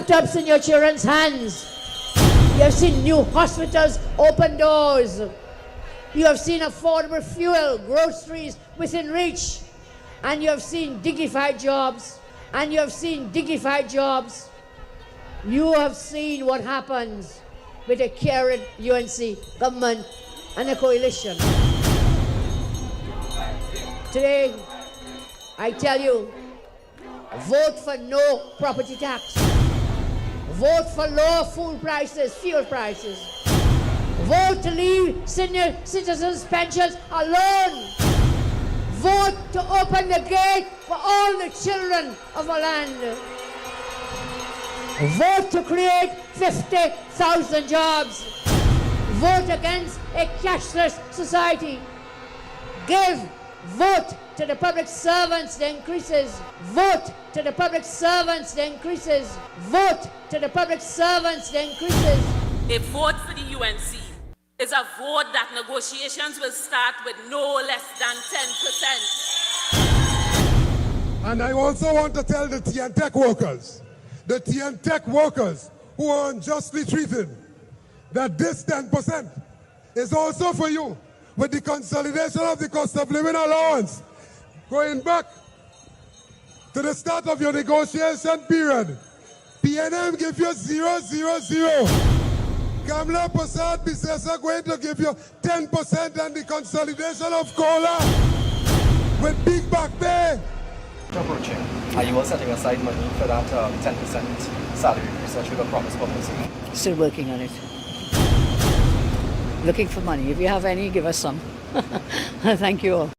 laptops in your children's hands. You have seen new hospitals open doors. You have seen affordable fuel, groceries within reach. And you have seen dignified jobs. And you have seen dignified jobs. You have seen what happens with a caring UNC government and a coalition. Today, I tell you, vote for no property tax. Vote for lower food prices, fuel prices. Vote to leave senior citizens' pensions alone. Vote to open the gate for all the children of our land. Vote to create 50,000 jobs. Vote against a cashless society. Vote to the public servants the increases. Vote to the public servants the increases. Vote to the public servants the increases. A vote for the UNC is a vote that negotiations will start with no less than 10%. And I also want to tell the TNTech workers who are unjustly treated, that this 10% is also for you. With the consolidation of the cost of living allowance, going back to the start of your negotiation period, PNM give you 000. Kamla Prasad Bisesa are going to give you 10% and the consolidation of COLA with Big Back Bay. Approaching. Are you all setting aside money for that 10% salary increase that you were promised publicly? Still working on it. Looking for money. If you have any, give us some. Thank you all.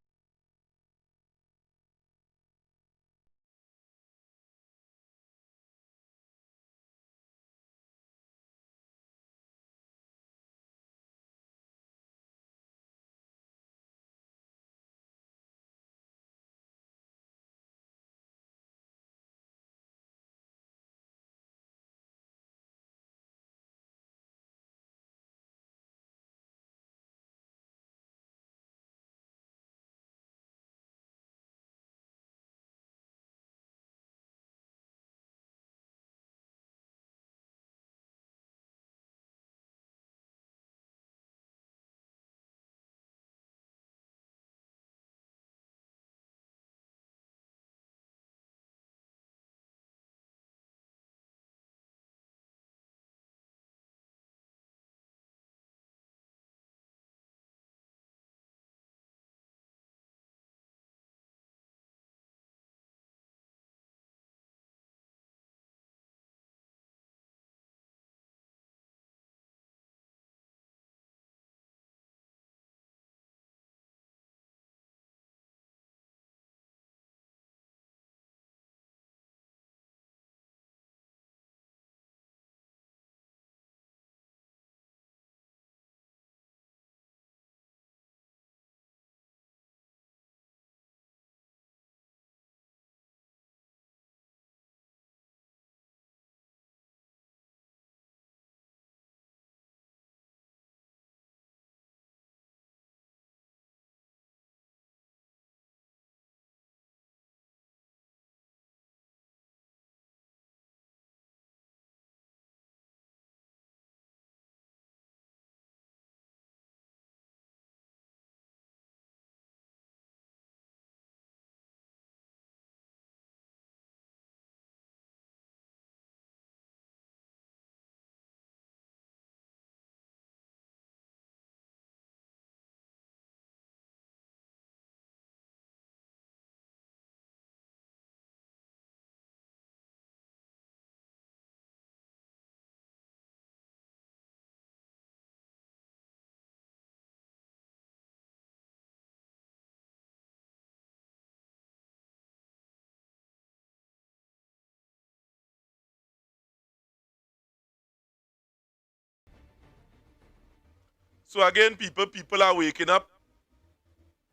So again, people are waking up.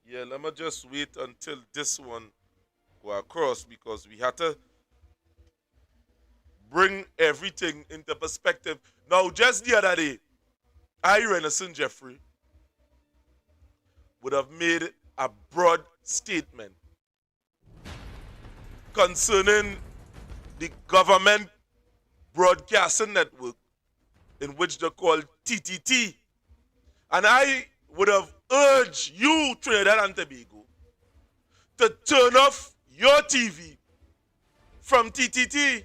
Yeah, let me just wait until this one go across because we had to bring everything into perspective. Now, just the other day, Renison Jeffrey would have made a broad statement concerning the government broadcasting network in which they call TTT. And I would have urged you, Trinidad and Tobago, to turn off your TV from TTT.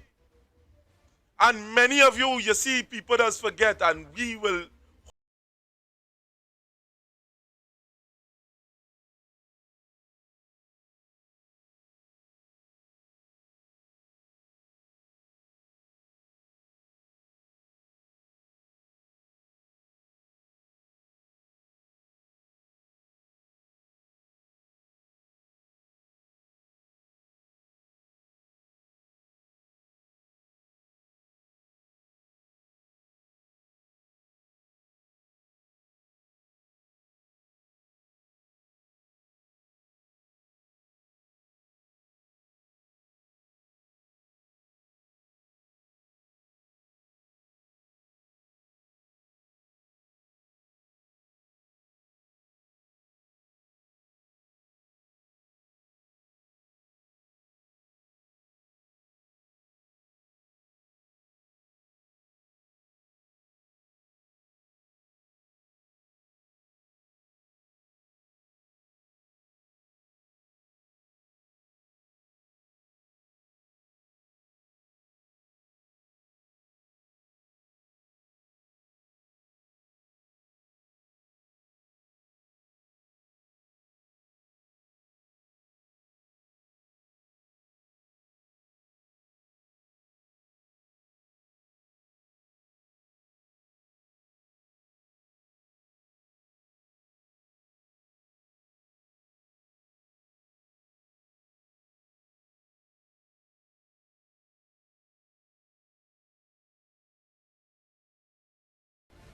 And many of you see, people does forget, and we will.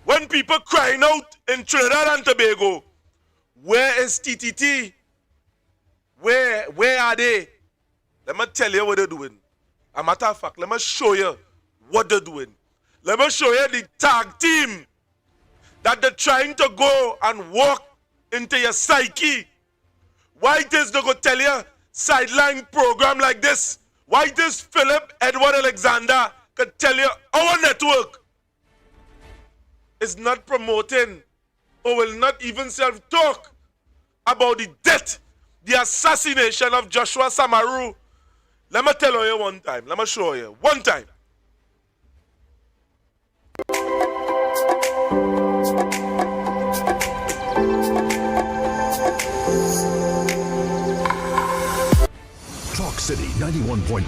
When people crying out in Trinidad and Tobago, where is TTT? Where are they? Let me tell you what they're doing. A matter of fact, let me show you what they're doing. Let me show you the tag team that they're trying to go and walk into your psyche. Why this they go tell you sideline program like this? Why this Philip Edward Alexander could tell you our network is not promoting or will not even self-talk about the death, the assassination of Joshua Samaru. Let me tell you one time. Let me show you. One time. Talk City 91.1.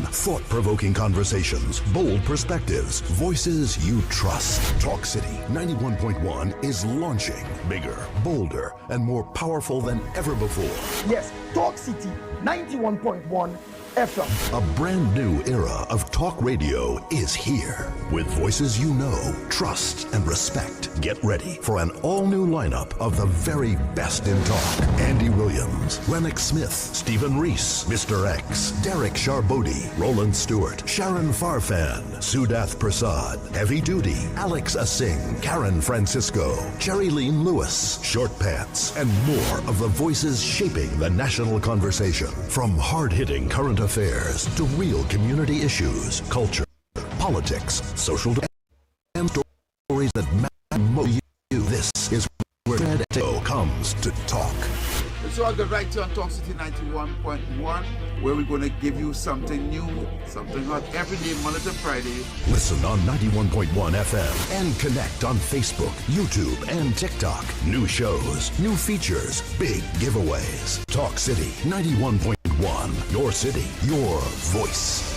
Thought-provoking conversations, bold perspectives, voices you trust. Talk City 91.1 is launching bigger, bolder, and more powerful than ever before. Yes, Talk City 91.1 FM. A brand new era of talk radio is here. With voices you know, trust, and respect. Get ready for an all-new lineup of the very best in talk. Andy Williams, Lennox Smith, Stephen Reese, Mr. X, Derek Charbodi, Roland Stewart, Sharon Farfan, Sudath Prasad, Heavy Duty, Alex Asing, Karen Francisco, Cherry Lean Lewis, Short Pants, and more of the voices shaping the national conversation. From hard-hitting current affairs to real community issues, culture, politics, social and stories that matter most to you. This is where Radio comes to talk. So I'll get right to on Talk City 91.1, where we're going to give you something new, something hot every day, Monday to Friday. Listen on 91.1 FM and connect on Facebook, YouTube, and TikTok. New shows, new features, big giveaways. Talk City 91.1. Your city, your voice.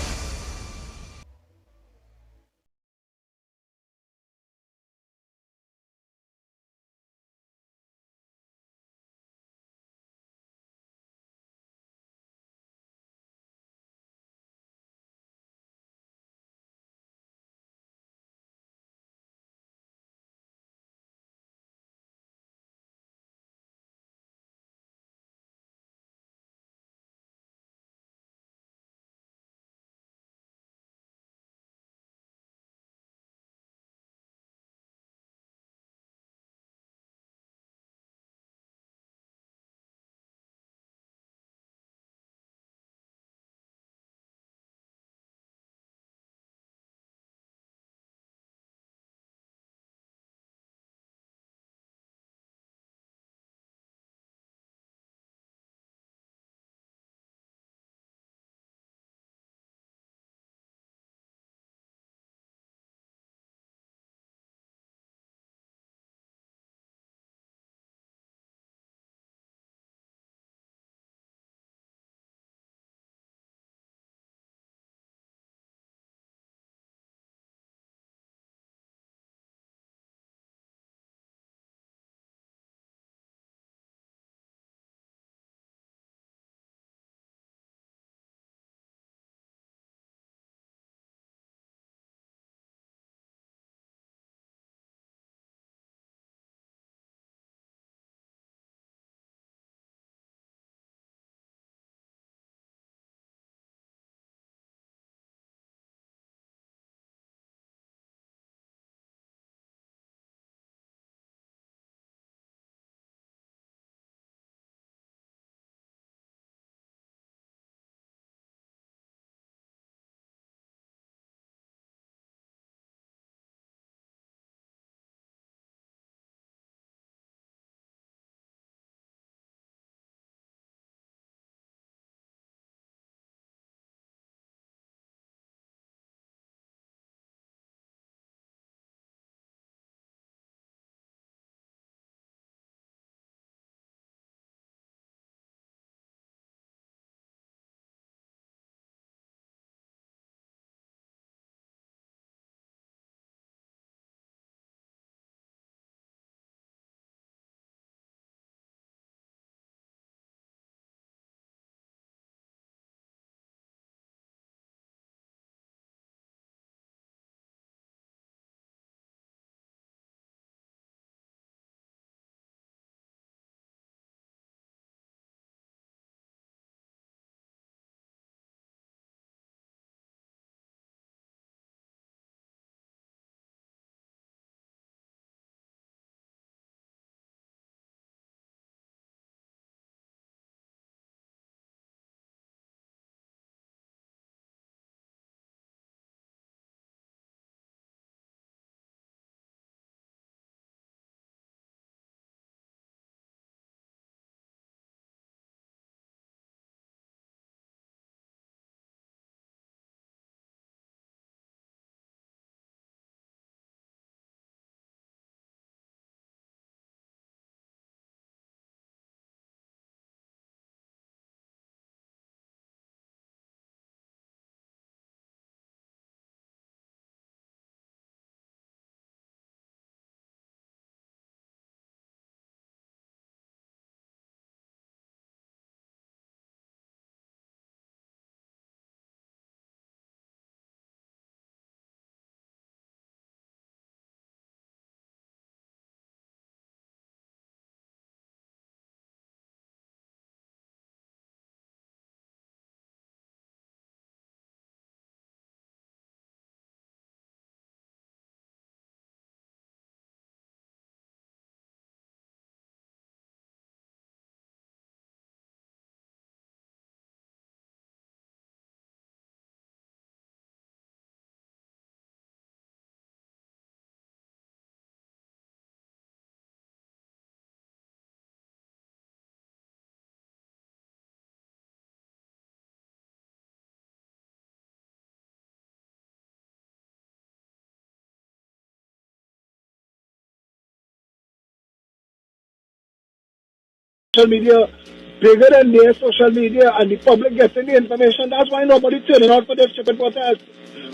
social media bigger than their social media, and the public getting the information. That's why nobody turning out for this stupid protest.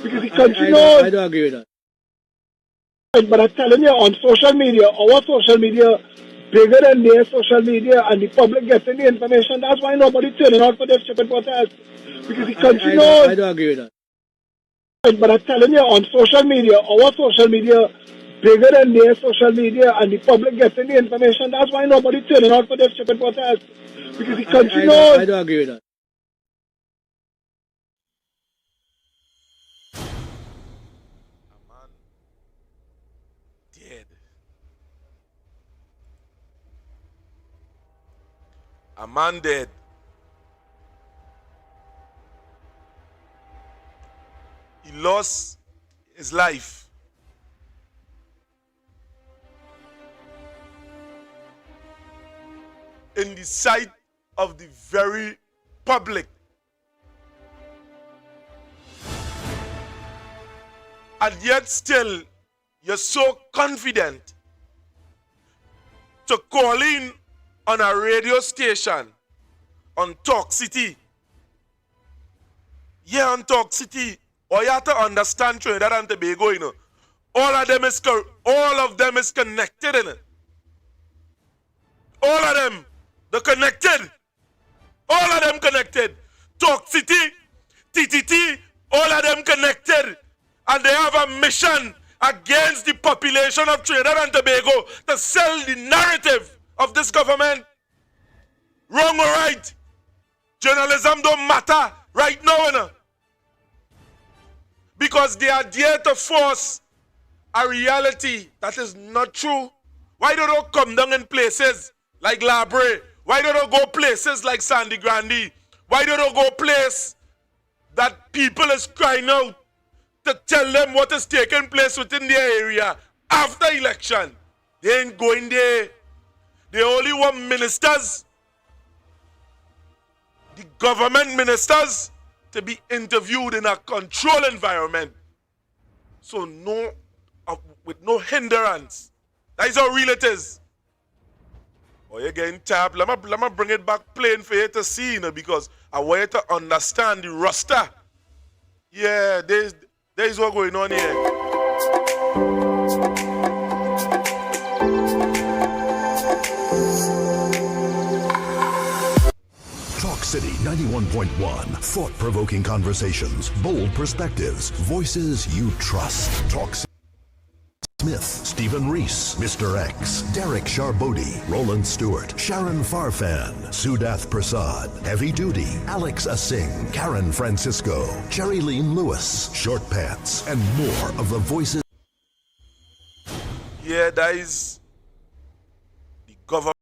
Because the country knows. I don't agree with that. But I'm telling you, on social media, our social media bigger than their social media, and the public getting the information. That's why nobody turning out for this stupid protest. Because the country knows. I don't agree with that. But I'm telling you, on social media, our social media bigger than their social media, and the public getting the information. That's why nobody turning out for this stupid protest. Because the country knows. I don't agree with that. Dead. A man dead. He lost his life. In the sight of the very public. And yet still, you're so confident to call in on a radio station on Talk City. Yeah, on Talk City. Or you have to understand Trinidad and Tobago, you know. All of them is connected in it. All of them, they're connected. All of them connected. Talk City, TTT, all of them connected. And they have a mission against the population of Trinidad and Tobago to sell the narrative of this government. Wrong or right? Journalism don't matter right now, you know. Because they are there to force a reality that is not true. Why don't they come down in places like Labre? Why don't they go places like Sandy Grande? Why don't they go place that people is crying out to tell them what is taking place within their area after election? They ain't going there. They only want ministers, the government ministers, to be interviewed in a controlled environment. So with no hindrance. That is how real it is. Oh, you're getting tapped. Let me bring it back plain for you to see, you know, because I want you to understand the roster. Yeah, there's what going on here. Talk City 91.1. Thought-provoking conversations, bold perspectives, voices you trust. Talk City. Smith, Stephen Reese, Mr. X, Derek Charbodi, Roland Stewart, Sharon Farfan, Sudath Prasad, Heavy Duty, Alex Asing, Karen Francisco, Cherry Lean Lewis, Short Pants, and more of the voices. Yeah, that is the government.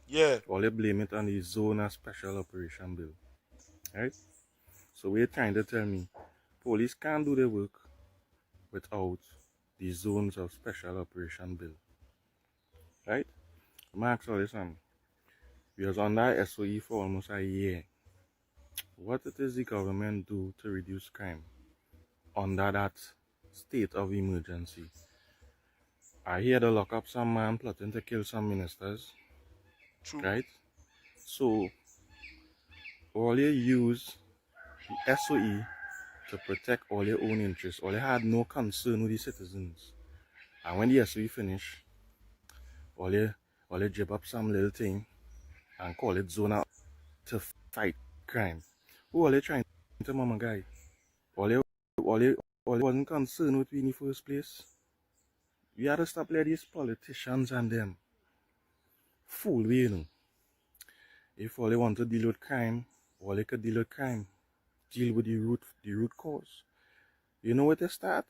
Yeah. All they blame it on the Zone of Special Operation Bill. Right? So we're trying to tell me police can't do their work without the Zones of Special Operation Bill. Right? I'm asking all this one. We was on that SOE for almost a year. What it is the government do to reduce crime under that state of emergency? I hear they lock up some man plotting to kill some ministers. True. Right? So, all you use the SOE to protect all your own interests. All you had no concern with the citizens. And when the SOE finish, all you jib up some little thing and call it zona to fight crime. Who are they trying to mama guy? All you wasn't concerned with in the first place. We had to stop letting these politicians and them fool we, you know. If all they want to deal with crime, all they could deal with crime. Deal with the root cause. You know where to start?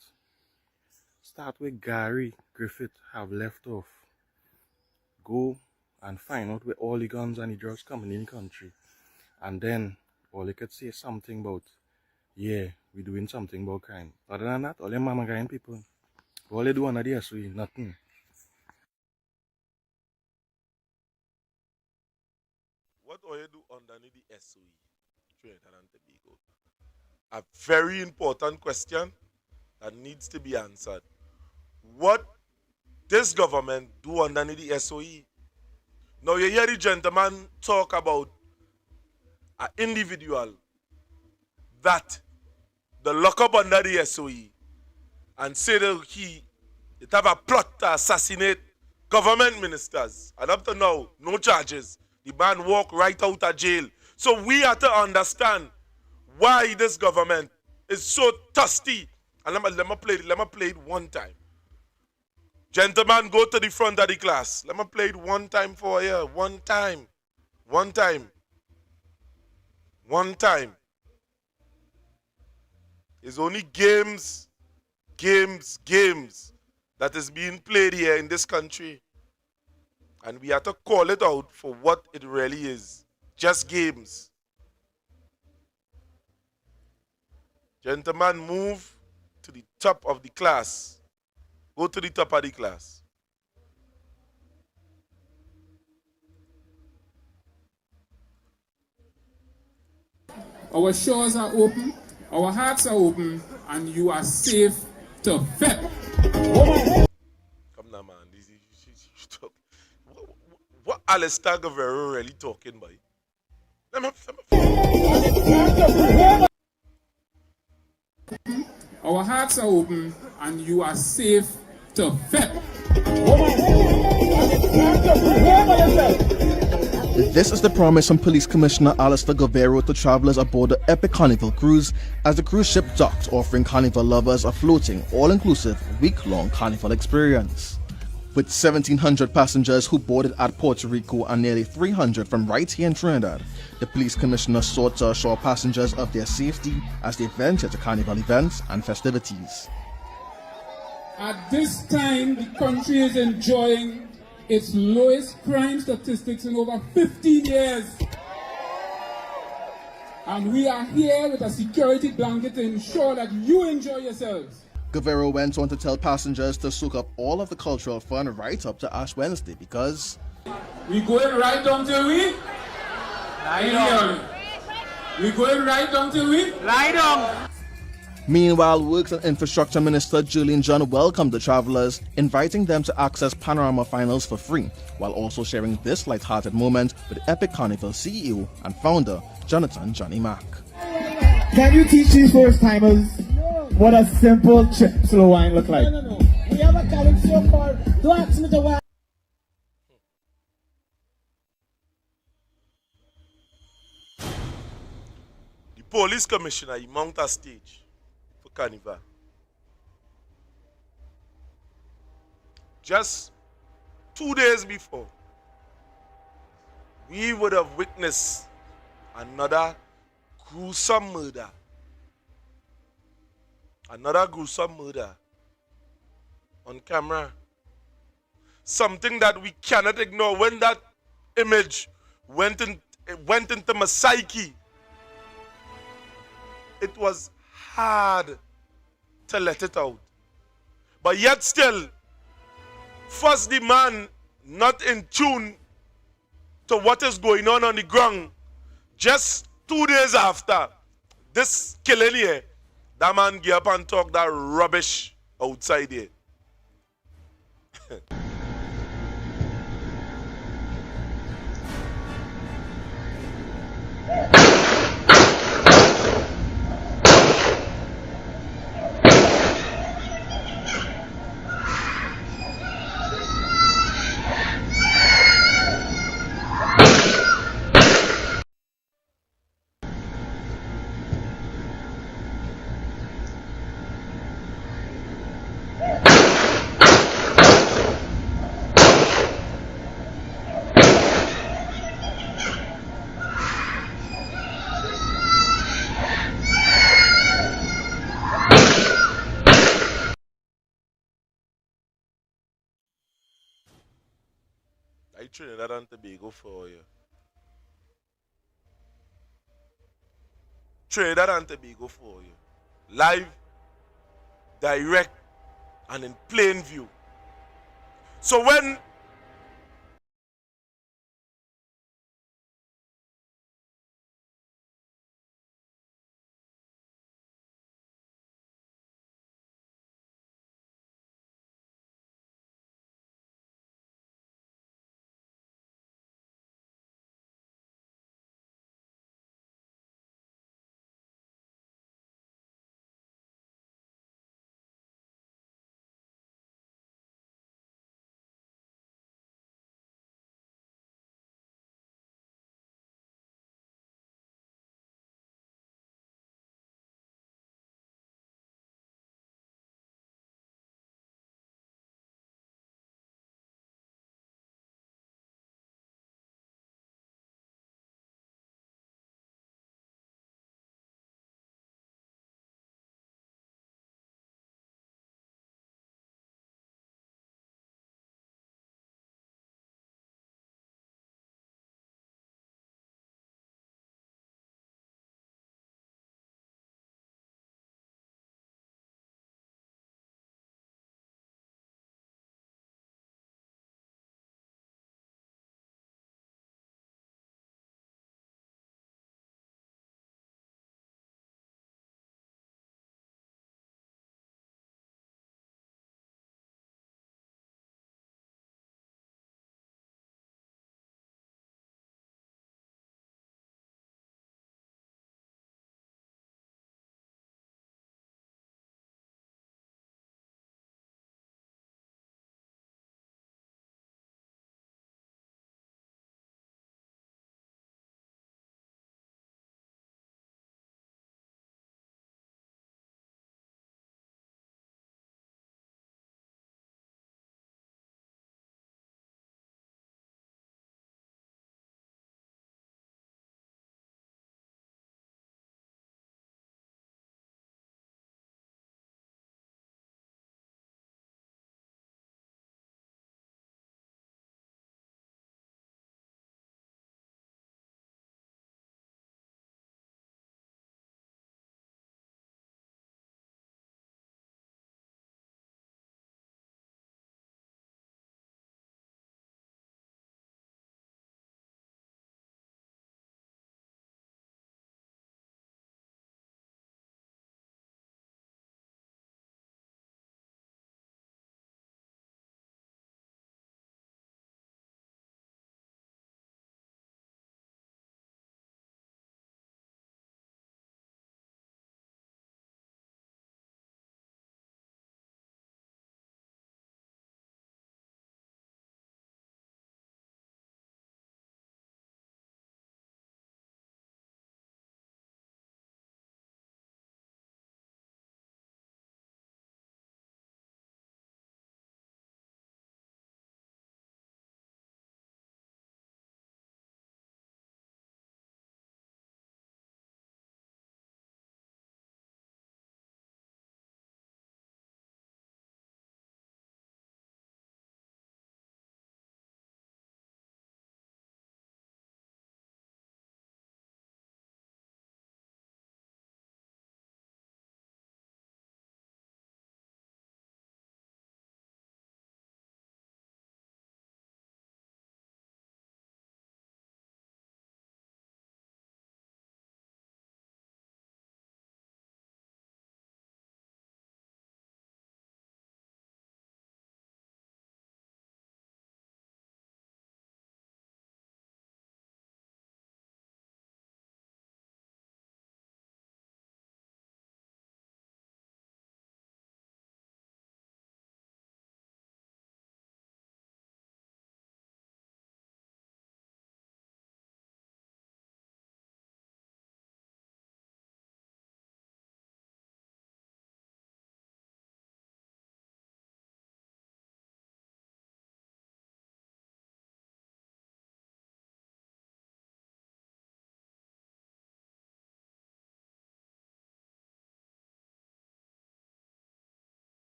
Start where Gary Griffith have left off. Go and find out where all the guns and the drugs coming in the country. And then all they could say something about, yeah, we're doing something about crime. Other than that, all them mama guy people, all they do under the SOE, nothing. What do you do underneath the SOE? Trinidad and Tobago. A very important question that needs to be answered. What this government do underneath the SOE? Now you hear the gentleman talk about an individual that the lock up under the SOE and say that it have a plot to assassinate government ministers. And up to now, no charges. The man walk right out of jail. So we have to understand why this government is so thirsty. And let me play it one time. Gentlemen, go to the front of the class. Let me play it one time for you. One time. One time. One time. It's only games that is being played here in this country. And we have to call it out for what it really is. Just games. Gentlemen, move to the top of the class. Go to the top of the class. Our shores are open, our hearts are open, and you are safe to vet. Come now, man. What Alistair Guerrero really talking about? Our hearts are open, and you are safe to vet. This is the promise from Police Commissioner Alistair Guerrero to travelers aboard the Epic Carnival cruise as the cruise ship docked, offering Carnival lovers a floating, all-inclusive, week-long Carnival experience. With 1,700 passengers who boarded at Puerto Rico and nearly 300 from right here in Trinidad, the Police Commissioner sought to assure passengers of their safety as they venture to Carnival events and festivities. At this time, the country is enjoying its lowest crime statistics in over 15 years. And we are here with a security blanket to ensure that you enjoy yourselves. Guerrero went on to tell passengers to soak up all of the cultural fun right up to Ash Wednesday because we going right down till we lie down. We going right down till we lie down. Meanwhile, Works and Infrastructure Minister Julian John welcomed the travelers, inviting them to access Panorama Finals for free, while also sharing this light-hearted moment with Epic Carnival CEO and founder Jonathan Johnny Mack. Can you teach these first-timers what a simple slow wine look like? No. We have a talent so far. Don't ask me to why. The police commissioner, he mount a stage for Carnival. Just 2 days before, we would have witnessed another gruesome murder. Another gruesome murder on camera. Something that we cannot ignore. When that image went into my psyche. It was hard to let it out. But yet still, first the man not in tune to what is going on the ground. Just 2 days after this killing here, that man get up and talk that rubbish outside here. I Trinidad and Tobago for you. Trinidad and Tobago for you. Live, direct, and in plain view. So when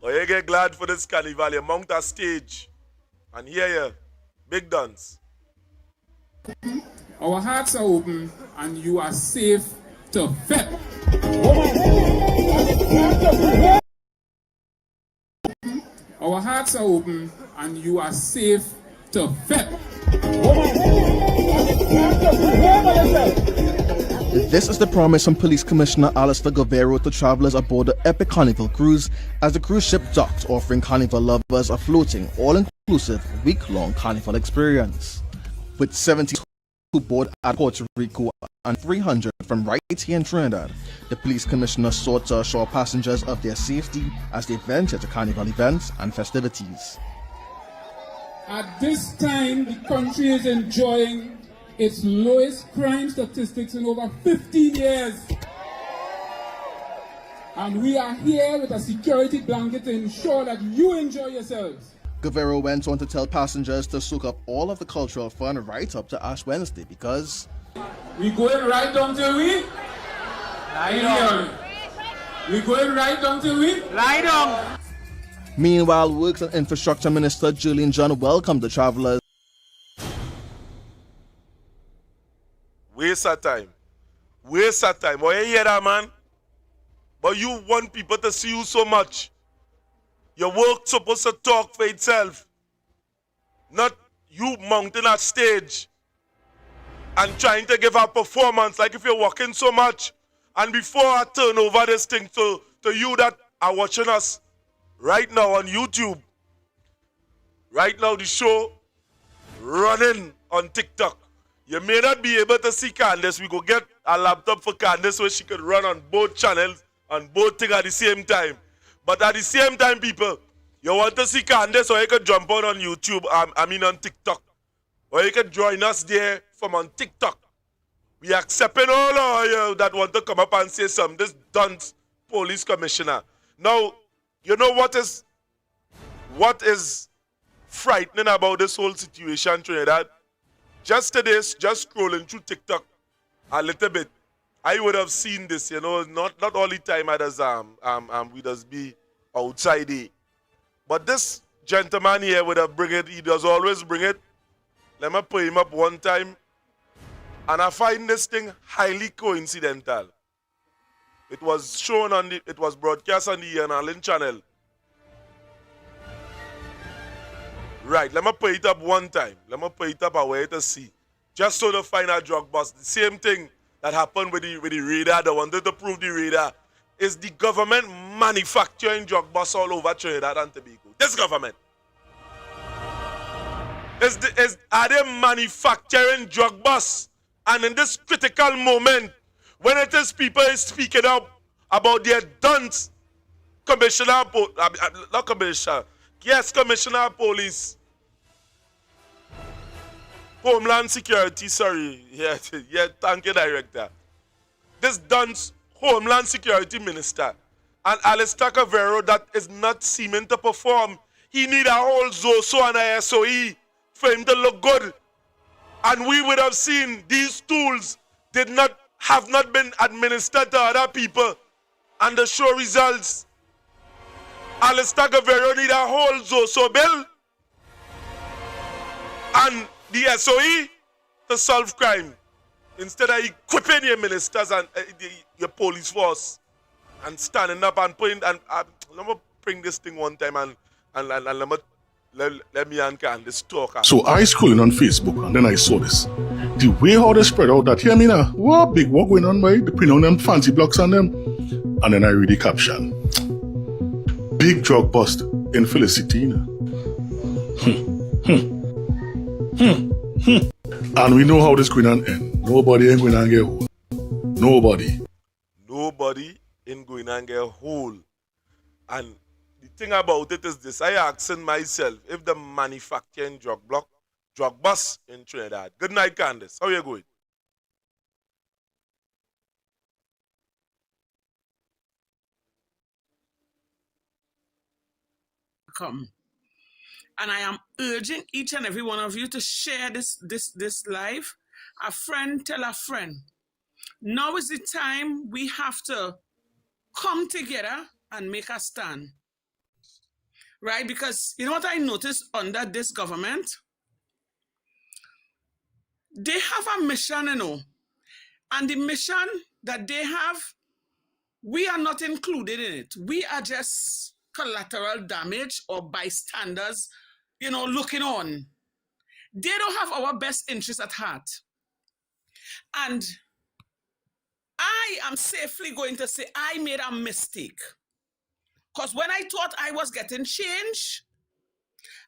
Oh, you get glad for this carnival, you mount a stage. And here you, big dance. Our hearts are open and you are safe to vet. Our hearts are open and you are safe to vet. This is the promise from Police Commissioner Alistair Govero to travelers aboard the Epic Carnival cruise as the cruise ship docked, offering carnival lovers a floating, all-inclusive, week-long carnival experience. With 70 who board at Puerto Rico and 300 from right here in Trinidad, the Police Commissioner sought to assure passengers of their safety as they venture to carnival events and festivities. At this time, the country is enjoying its lowest crime statistics in over 15 years. And we are here with a security blanket to ensure that you enjoy yourselves. Govero went on to tell passengers to soak up all of the cultural fun right up to Ash Wednesday because we going right down till we lie down. We going right down till we lie down. Meanwhile, Works and Infrastructure Minister Julian John welcomed the travelers. Waste of time. Waste of time. Oh, you hear that, man? But you want people to see you so much. Your work supposed to talk for itself. Not you mounting a stage and trying to give a performance like if you're working so much. And before I turn over this thing to you that are watching us right now on YouTube, right now the show running on TikTok. You may not be able to see Candace. We go get a laptop for Candace so she could run on both channels and both things at the same time. But at the same time, people, you want to see Candace, or you can jump on YouTube, on TikTok. Or you can join us there from on TikTok. We accepting all of you that want to come up and say something. This dunce police commissioner. Now, you know what is frightening about this whole situation, Trinidad? Just today, just scrolling through TikTok a little bit, I would have seen this, not all the time we just be outside here. But this gentleman here would have bring it, he does always bring it. Let me put him up one time. And I find this thing highly coincidental. It was shown it was broadcast on the Ian Allen channel. Right, let me put it up one time. Let me put it up away to see. Just so to find a drug bust. The same thing that happened with the radar, they wanted to prove the radar, is the government manufacturing drug busts all over Trinidad and Tobago. This government. Are they manufacturing drug busts? And in this critical moment, when it is people is speaking up about their dunce, Commissioner of Police, Homeland Security, sorry. Yeah, thank you, Director. This dunce Homeland Security Minister and Alistair Govero that is not seeming to perform. He need a whole ZOSO and a SOE for him to look good. And we would have seen these tools have not been administered to other people and the show results. Alistair Govero need a whole ZOSO bill and the SOE to solve crime instead of equipping your ministers and your police force and standing up and putting and let me bring this thing one time and let me and Candace talk. So I scrolling on Facebook and then I saw this. The way how they spread out that, hear me now, what big work going on by the print on them fancy blocks on them. And then I read the caption. Big drug bust in Felicity. And we know how this going on end. Nobody ain't going to get hold. Nobody ain't going to get hold. And the thing about it is this, I asking myself if the manufacturing drug bust in Trinidad. Good night, Candace. How you going? Come. And I am urging each and every one of you to share this live. A friend tell a friend. Now is the time we have to come together and make a stand. Right? Because you know what I noticed under this government? They have a mission, you know. And the mission that they have, we are not included in it. We are just collateral damage or bystanders, you know, looking on. They don't have our best interest at heart. And I am safely going to say I made a mistake. Because when I thought I was getting change,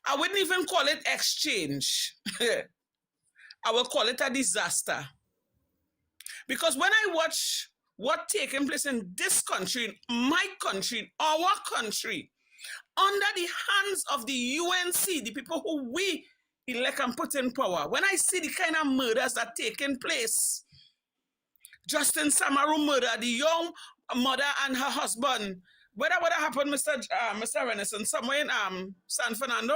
I wouldn't even call it exchange. I will call it a disaster. Because when I watch what's taking place in this country, in my country, our country, under the hands of the UNC, the people who we elect and put in power, when I see the kind of murders that are taking place, Justin Samaru murder, the young mother and her husband, whether what happened, Mr. Renaissance, somewhere in San Fernando?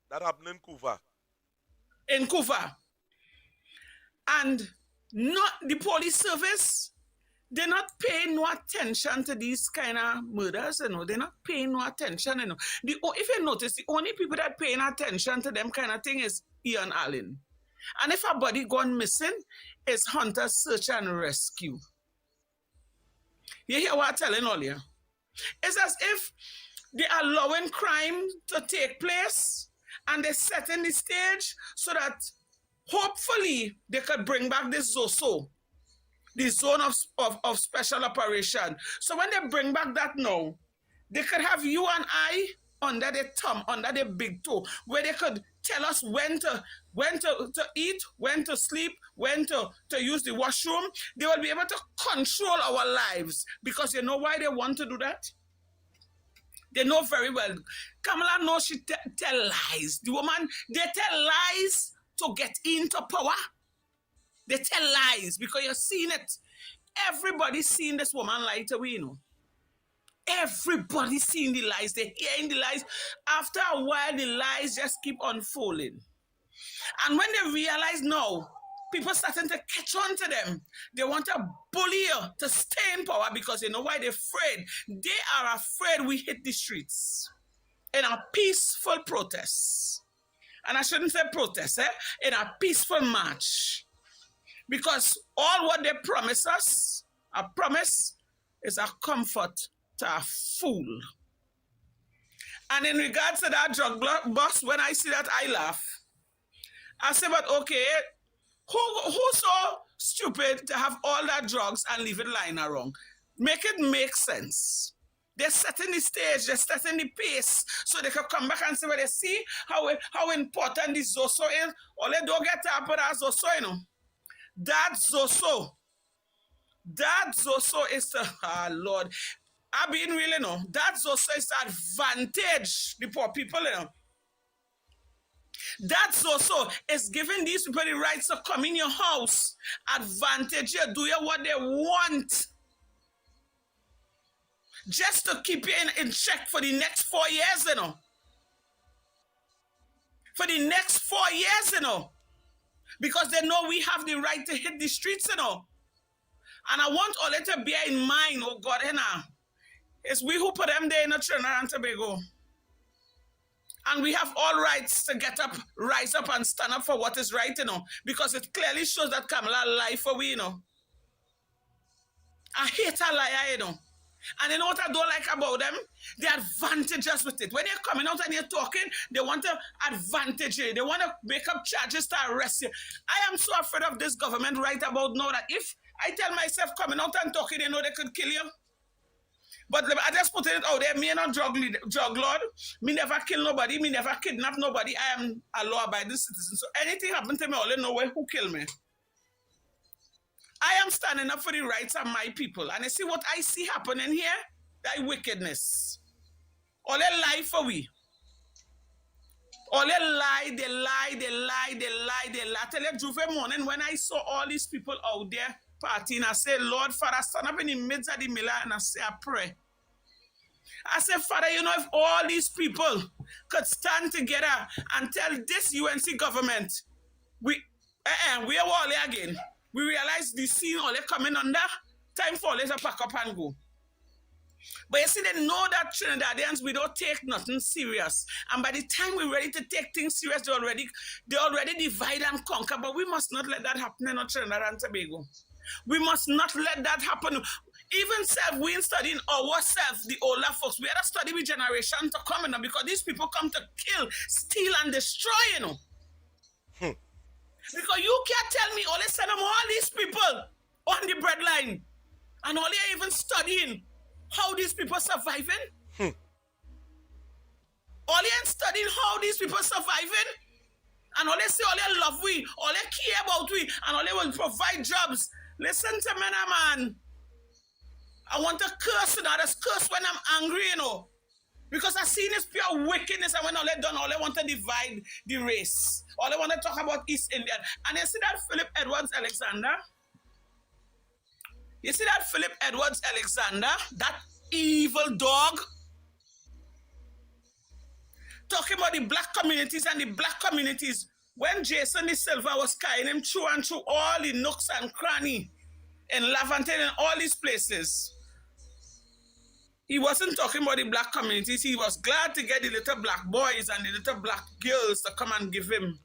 That happened in Cuba. In Cuba. And not the police service, they're not paying no attention to these kind of murders, you know. They're not paying no attention, you know. If you notice, the only people that paying attention to them kind of thing is Ian Allen. And if a body gone missing, it's hunter search and rescue. You hear what I'm telling all you? It's as if they're allowing crime to take place and they're setting the stage so that hopefully they could bring back this ZOSO, the zone of special operation. So when they bring back that now, they could have you and I under their thumb, under their big toe, where they could tell us when to eat, when to sleep, when to use the washroom. They will be able to control our lives. Because you know why they want to do that? They know very well. Kamala knows she tell lies. The woman, they tell lies to get into power. They tell lies because you're seeing it. Everybody's seeing this woman lie to we, you know. Everybody's seeing the lies. They're hearing the lies. After a while, the lies just keep unfolding. And when they realize now, people starting to catch on to them. They want to bully you to stay in power because you know why they're afraid. They are afraid we hit the streets in a peaceful protest. And I shouldn't say protest, in a peaceful march. Because all what they promise us, a promise, is a comfort to a fool. And in regards to that drug bust, when I see that, I laugh. I say, but okay, who's so stupid to have all that drugs and leave it lying around? Make it make sense. They're setting the stage, they're setting the pace, so they can come back and say, well, they see how important this ZOSO is. Or they don't get up with that ZOSO, you know. That ZOSO is the, Lord, I've been really, you know, that ZOSO is the advantage, the poor people, you know. That's also is giving these people the rights to come in your house. Advantage you, do you what they want. Just to keep you in check for the next 4 years, you know. For the next 4 years, you know. Because they know we have the right to hit the streets, you know. And I want all that to bear in mind, oh God, you know. It's we who put them there in Trinidad and Tobago. And we have all rights to get up, rise up and stand up for what is right, you know. Because it clearly shows that Kamala lied for we, you know. I hate a liar, you know. And you know what I don't like about them? The advantages with it. When you're coming out and you're talking, they want to advantage you. They want to make up charges to arrest you. I am so afraid of this government right about now that if I tell myself coming out and talking, they know they could kill you. But I just put it out there, me not drug lord, me never kill nobody, me never kidnap nobody, I am a law-abiding citizen. So anything happen to me, I only know who killed me. I am standing up for the rights of my people. And you see what I see happening here? That wickedness. All they lie for we. All they lie. I tell you, Juve morning, when I saw all these people out there partying, I say, Lord, Father, stand up in the midst of the middle and I say, I pray. I say, Father, you know, if all these people could stand together and tell this UNC government, we are all again. We realize the scene all they coming under, Time for us to pack up and go. But you see, they know that Trinidadians, we don't take nothing serious. And by the time we're ready to take things serious, they already divide and conquer. But we must not let that happen in Trinidad and Tobago. We must not let that happen. Even we ain't studying ourselves, the older folks. We had to study with generation to come, because these people come to kill, steal, and destroy, Because you can't tell me, only send them all these people on the breadline. And only even studying how these people surviving. Only studying how these people surviving. And only say all they love we, all they care about we, and all they will provide jobs. Listen to me, man. I want to curse, I just curse when I'm angry, Because I see this pure wickedness, and when all they done, all they want to divide the race. All they want to talk about East Indian. And you see that Philip Edwards Alexander? You see that Philip Edwards Alexander? That evil dog? Talking about the black communities and the black communities. When Jason De Silva was carrying him through and through all the nooks and cranny in Laventine and all these places, he wasn't talking about the black communities. He was glad to get the little black boys and the little black girls to come and give him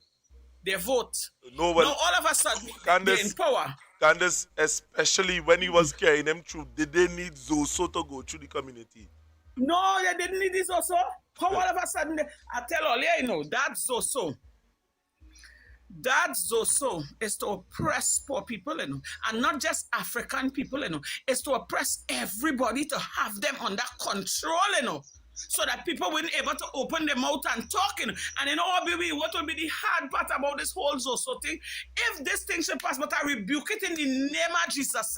their vote. No, well, now all of a sudden, they're in power. Candace, especially when he was carrying them through, did they need Zoso to go through the community? No, they didn't need this also. How all of a sudden, I tell all that Zoso. That Zoso is to oppress poor people, and not just African people, It's to oppress everybody, to have them under control, so that people weren't able to open their mouth and talk, and what will be the hard part about this whole Zoso thing? If this thing should pass, but I rebuke it in the name of Jesus,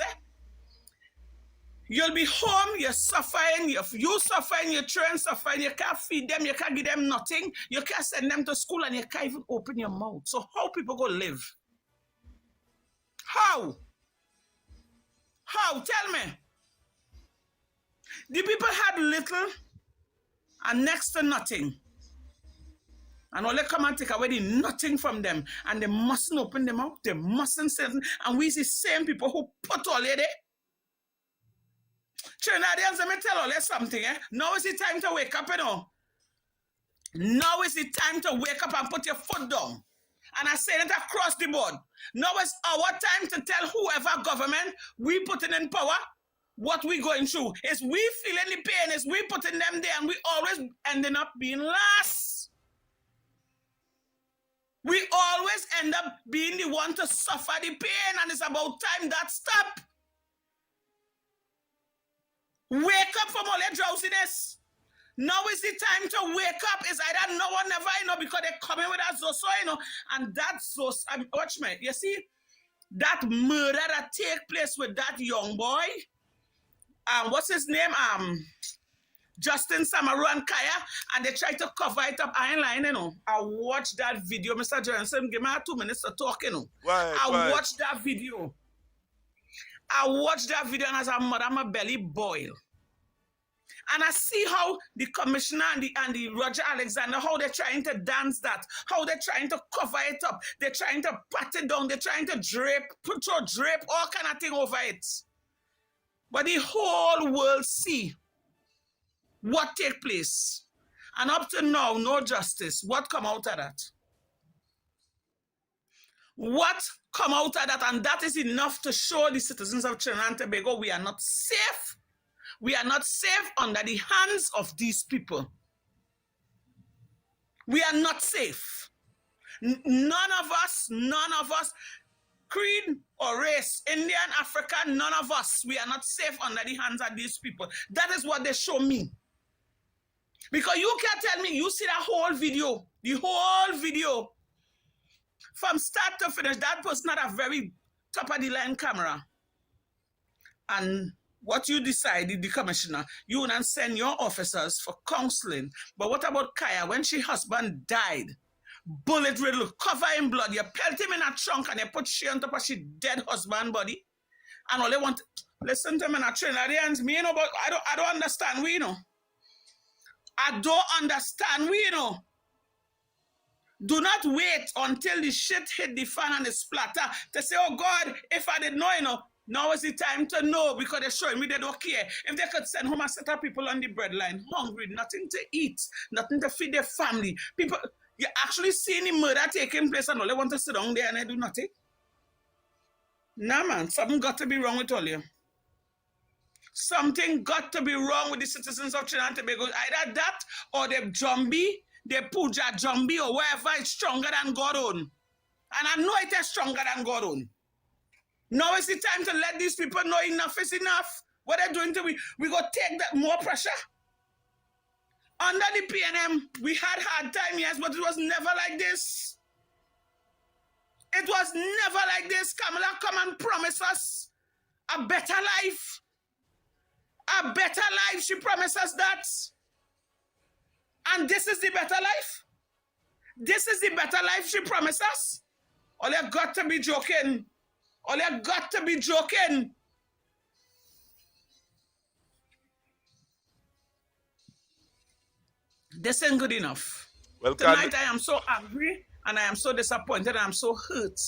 you'll be home, you're suffering, you suffering, your children suffering, you can't feed them, you can't give them nothing, you can't send them to school, and you can't even open your mouth. So how people go live? How? How? Tell me. The people had little and next to nothing. And all they come and take away the nothing from them. And they mustn't open them out. They mustn't say anything. And we see the same people who put all there. Trinidadians, let me tell all you something. Now is the time to wake up, Now is the time to wake up and put your foot down. And I say it across the board. Now is our time to tell whoever government we putting in power what we going through. Is we feeling the pain, is we putting them there, and we always ending up being last. We always end up being the one to suffer the pain, and it's about time that stop. Wake up from all that drowsiness. Now is the time to wake up. It's either no one never, because they're coming with that Zoso, and that's so. Watch me. You see, that murder that take place with that young boy, what's his name? Justin Samaru and Kaya, and they try to cover it up. I ain't lying, I watched that video. Mr. Johnson, give me 2 minutes to talk, I watched that video. And as a mother, my belly boil. And I see how the commissioner and the Roger Alexander, how they're trying to dance that, how they're trying to cover it up, they're trying to pat it down, they're trying to drape, all kind of thing over it. But the whole world see what take place. And up to now, no justice. What come out of that? What come out of that? And that is enough to show the citizens of Trinidad and Tobago we are not safe. We are not safe under the hands of these people. We are not safe. None of us, creed or race, Indian, African, none of us, we are not safe under the hands of these people. That is what they show me. Because you can't tell me, you see that whole video, the whole video, from start to finish, that was not a very top of the line camera. And what you decided, the commissioner, you would not send your officers for counseling. But what about Kaya? When her husband died, bullet riddle, cover in blood, you pelt him in a trunk and you put she on top of she dead husband body. And all they want, listen to me, not Trinidadians, me, but I don't understand, I don't understand, Do not wait until the shit hit the fan and the splatter to say, oh God, if I didn't know, Now is the time to know because they're showing me they don't care. If they could send home a set of people on the breadline, hungry, nothing to eat, nothing to feed their family. People, you actually see any murder taking place and all they want to sit down there and they do nothing. Nah, man, something got to be wrong with all you. Something got to be wrong with the citizens of Trinidad and Tobago. Either that or the zombie, the Puja zombie or wherever is stronger than God own. And I know it is stronger than God own. Now is the time to let these people know enough is enough. What they're doing to we go take that more pressure. Under the PNM, we had hard time, yes, but it was never like this. It was never like this. Kamala come and promise us a better life. A better life. She promised us that. And this is the better life. This is the better life she promised us. All you got to be joking. All you got to be joking. This ain't good enough. Well, tonight I am so angry and I am so disappointed and I'm so hurt.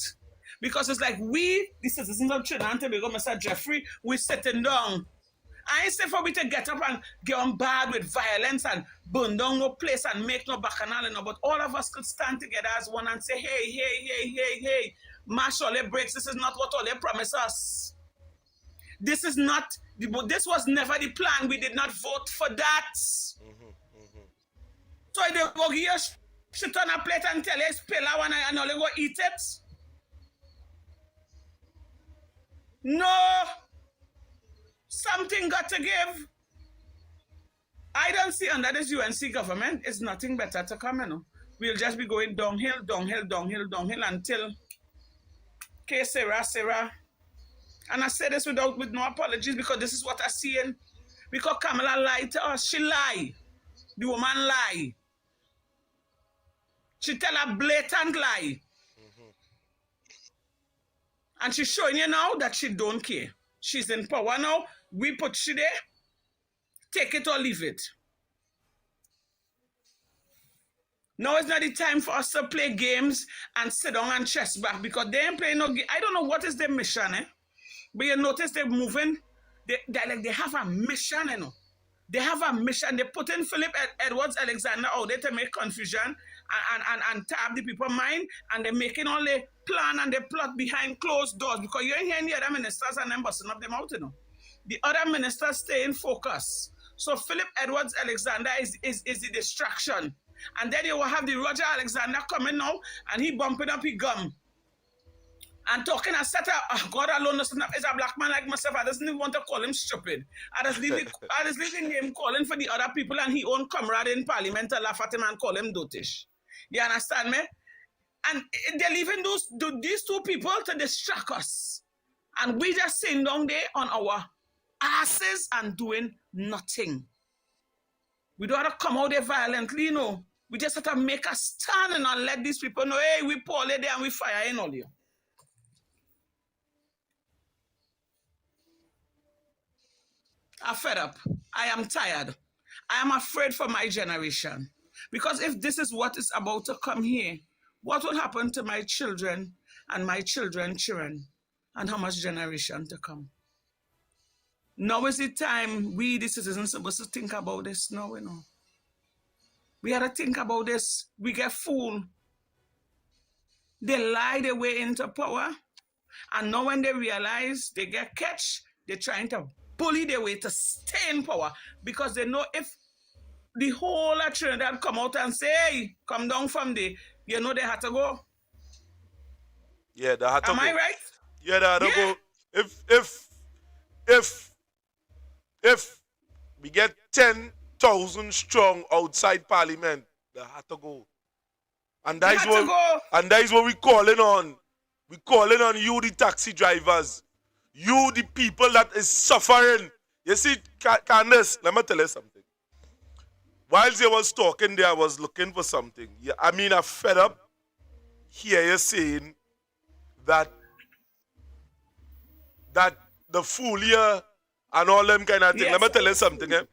Because it's like we, the citizens of Trinidad and Tobago, Mr. Jeffrey, we're sitting down. I ain't say for we to get up and get on bad with violence and burn down no place and make no bacchanal, no, but all of us could stand together as one and say, hey, mash all their breaks. This is not what all they promised us. This is not, this was never the plan. We did not vote for that. So they go here, sit on a plate and tell you it's pillar and all they go eat it. No. Something got to give. I don't see under this UNC government, it's nothing better to come, you know. We'll just be going downhill until Sarah. And I say this with no apologies because this is what I'm seeing. Because Kamala lied to us. She lied. The woman lied. She tell a blatant lie. And she's showing you now that she don't care. She's in power now. We put she there. Take it or leave it. Now it's not the time for us to play games and sit down and chest back because they ain't playing no game. I don't know what is their mission, but you notice they're moving. They have a mission, you know. They have a mission. They put in Philip Edwards Alexander out there to make confusion and tap the people's mind, and they're making all the plan and the plot behind closed doors because you ain't hearing the other ministers and them busting up them out, you know. The other ministers stay in focus. So Philip Edwards Alexander is the distraction. And then you will have the Roger Alexander coming now and he bumping up his gum. And talking and set up, God alone is a black man like myself. I doesn't even want to call him stupid. I just leave him calling for the other people and his own comrade in parliament to laugh at him and call him dotish. You understand me? And they're leaving these two people to distract us. And we just sitting down there on our asses and doing nothing. We don't have to come out there violently, you know. We just have to make a stand and not let these people know, hey, we poorly there and we fire in all you. I'm fed up. I am tired. I am afraid for my generation. Because if this is what is about to come here, what will happen to my children and my children's children? And how much generation to come? Now is the time we, the citizens, supposed to think about this now, you know. We had to think about this. We get fooled. They lie their way into power. And now when they realize they get catch, they're trying to bully their way to stay in power. Because they know if the whole of Trinidad come out and say, hey, come down from there, you know they had to go. Yeah, they had to go. Am I right? Yeah, they had to go. If we get 10,000 strong outside Parliament, they had to go. And that is what we're calling on. We're calling on you, the taxi drivers. You, the people that is suffering. You see, Candace, let me tell you something. Whilst you was talking there, I was looking for something. Yeah, I mean, I'm fed up here you saying that the fool here and all them kind of things. Yes. Let me tell you something. Let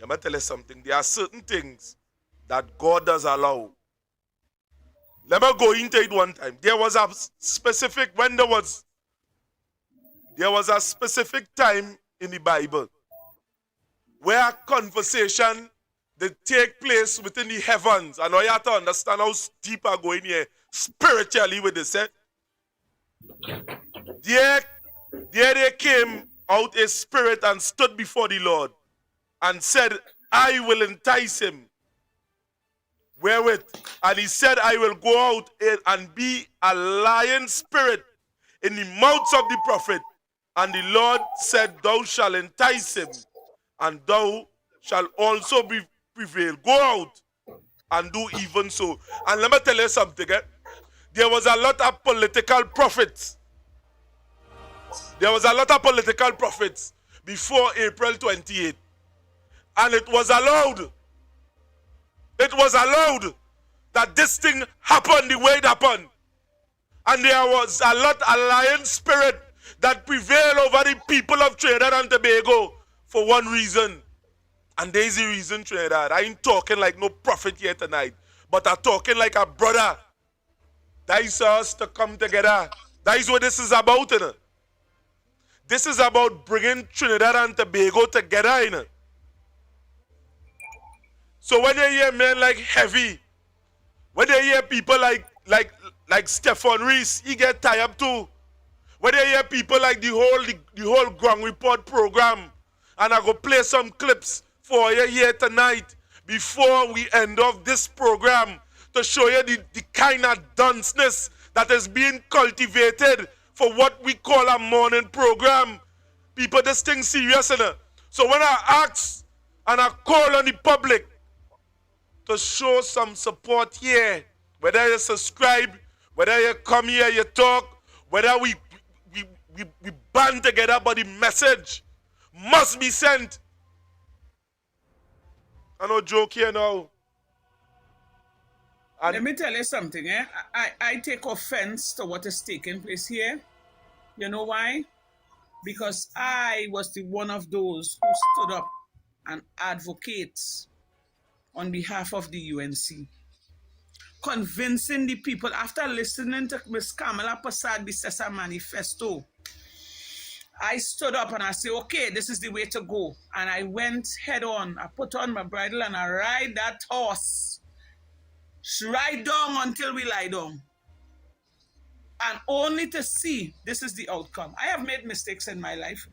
me tell you something. There are certain things that God does allow. Let me go into it one time. There was a specific, when there was there was a specific time in the Bible where a conversation that take place within the heavens. And now you have to understand how deep I go in here spiritually with this. There they came out a spirit and stood before the Lord and said, I will entice him. Wherewith? And he said, I will go out and be a lion spirit in the mouths of the prophet. And the Lord said, thou shalt entice him, and thou shalt also prevail. Go out and do even so. And let me tell you something. There was a lot of political prophets. There was a lot of political prophets before April 28. And it was allowed. It was allowed that this thing happened the way it happened. And there was a lot of lion spirit that prevailed over the people of Trinidad and Tobago for one reason. And there's the reason, Trinidad. I ain't talking like no prophet here tonight, but I'm talking like a brother. That is us to come together. That is what this is about, you know. This is about bringing Trinidad and Tobago together, you know. So when you hear men like Heavy, when you hear people like Stephen Reese, he get tied up too. When you hear people like the whole Ground Report program, and I go play some clips for you here tonight before we end off this program to show you the kind of dunceness that is being cultivated for what we call a morning program. People, this thing serious, enough. So when I ask and I call on the public to show some support here, whether you subscribe, whether you come here, you talk, whether we band together, but the message must be sent. I no joke here now. And let me tell you something, I take offense to what is taking place here. You know why? Because I was one of those who stood up and advocates on behalf of the UNC, convincing the people after listening to Ms. Kamala Persad Bissessa manifesto. I stood up and I said, okay, this is the way to go. And I went head on. I put on my bridle and I ride that horse. Ride down until we lie down. And only to see this is the outcome. I have made mistakes in my life.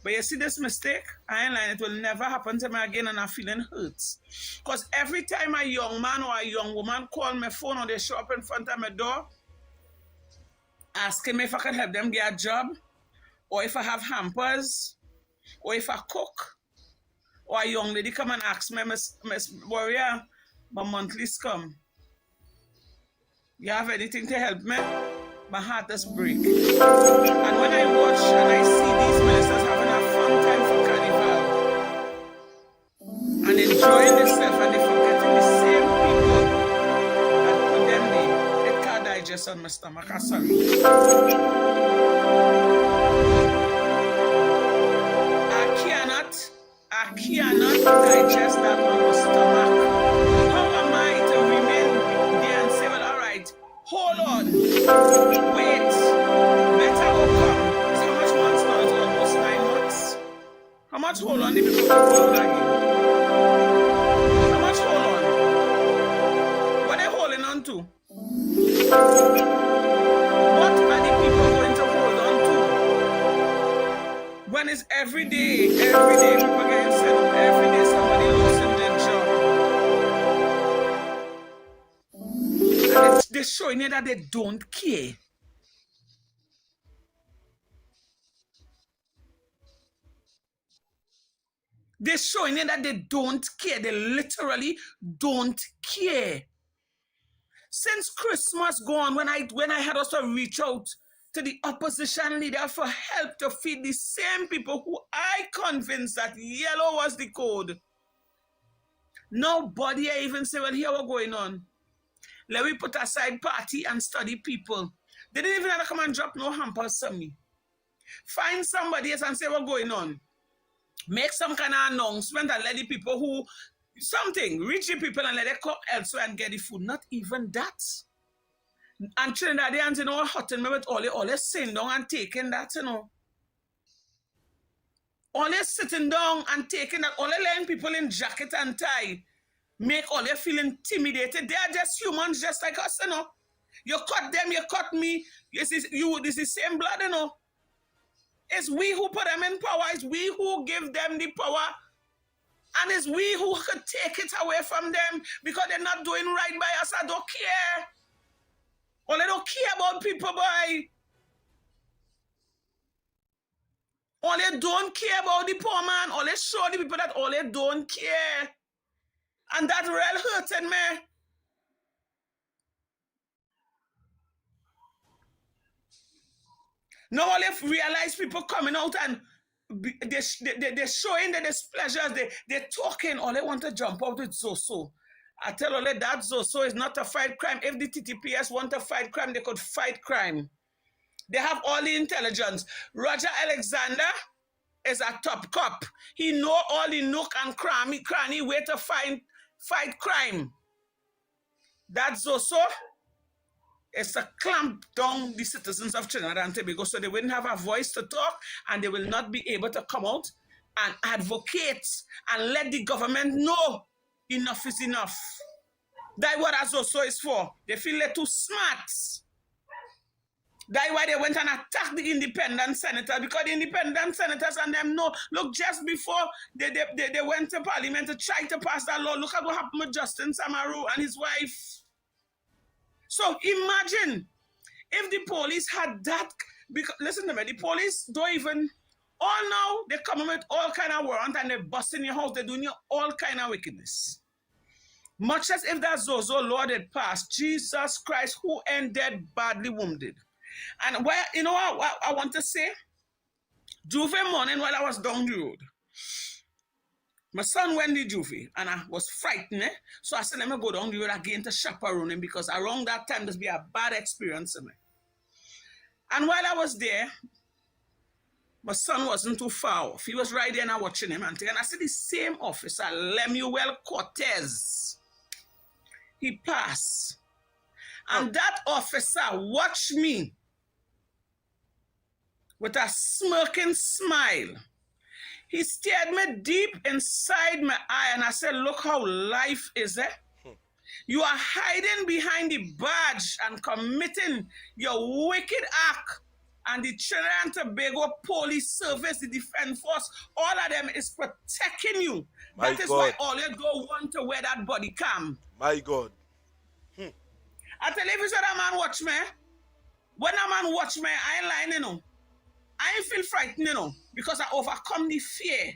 But you see this mistake, I ain't lying, it will never happen to me again and I'm feeling hurts. Because every time a young man or a young woman call my phone or they show up in front of my door, asking me if I can help them get a job, or if I have hampers, or if I cook, or a young lady come and ask me, Miss Warrior, my monthly's come. You have anything to help me? My heart does break. And when I watch and I see these ministers having a fun time for carnival and enjoying themselves and they forgetting the same people that put them there, it can't digest on my stomach. I'm sorry. I cannot digest that on my stomach. How am I to remain there and say, well, all right, hold on, wait, better go come. So how much months now? It's almost 9 months. How much hold on did people hold on again? How much hold on? What are they holding on to? What are the people going to hold on to? When it's every day people getting set up, every day somebody losing their job. And they're showing you that they don't care. They're showing you that they don't care. They literally don't care. Since Christmas gone, when I had also reach out to the opposition leader for help to feed the same people who I convinced that yellow was the code. Nobody even say, well, here what's going on. Let me put aside party and study people. They didn't even have to come and drop no hampers on me. Find somebody else and say what's going on. Make some kind of announcement and let the people who, something, reach the people and let them come elsewhere and get the food. Not even that. And Trinidadians, you know, hurting me with all the saying down and taking that, you know. Only sitting down and taking that, only letting people in jacket and tie make all you feel intimidated. They are just humans just like us, you know. You cut them, you cut me. This is same blood, you know. It's we who put them in power. It's we who give them the power. And it's we who could take it away from them because they're not doing right by us. I don't care. Or they don't care about people, boy. Or they don't care about the poor man. Or they show the people that all they don't care. And that real hurting me. Now all they realize people coming out and they're showing their displeasures. They're talking. All they want to jump out with Zoso. I tell all that Zoso is not a fight crime. If the TTPS want to fight crime, they could fight crime. They have all the intelligence. Roger Alexander is a top cop. He know all the nook and cranny way to fight crime. That Zoso is to clamp down the citizens of Trinidad and Tobago so they wouldn't have a voice to talk and they will not be able to come out and advocate and let the government know enough is enough. That's what Zoso is for. They feel they're too smart. That's why they went and attacked the independent senators, because the independent senators and them know, look, just before they went to parliament to try to pass that law, look at what happened with Justin Samaru and his wife. So imagine if the police had that, because listen to me, the police don't even, all now, they come with all kind of warrant and they're busting your house, they're doing all kind of wickedness. Much as if that Zoso law had passed, Jesus Christ, who ended badly wounded. And where, you know what I want to say? Juvie morning while I was down the road, my son went to Juvie and I was frightened. So I said, let me go down the road again to chaperone him because around that time there's be a bad experience for me. And while I was there, my son wasn't too far off. He was right there and I watching him and I see the same officer, Lemuel Cortez. He passed. And that officer watched me with a smirking smile. He stared me deep inside my eye and I said, look how life is, eh? You are hiding behind the badge and committing your wicked act. And the Trinidad and Tobago Police Service, the Defense Force, all of them is protecting you. That is why all you don't want to wear that body cam. My God. I tell you, if you said that man watch me, when a man watch me, I ain't lying, you know. I ain't feel frightened, you know, because I overcome the fear.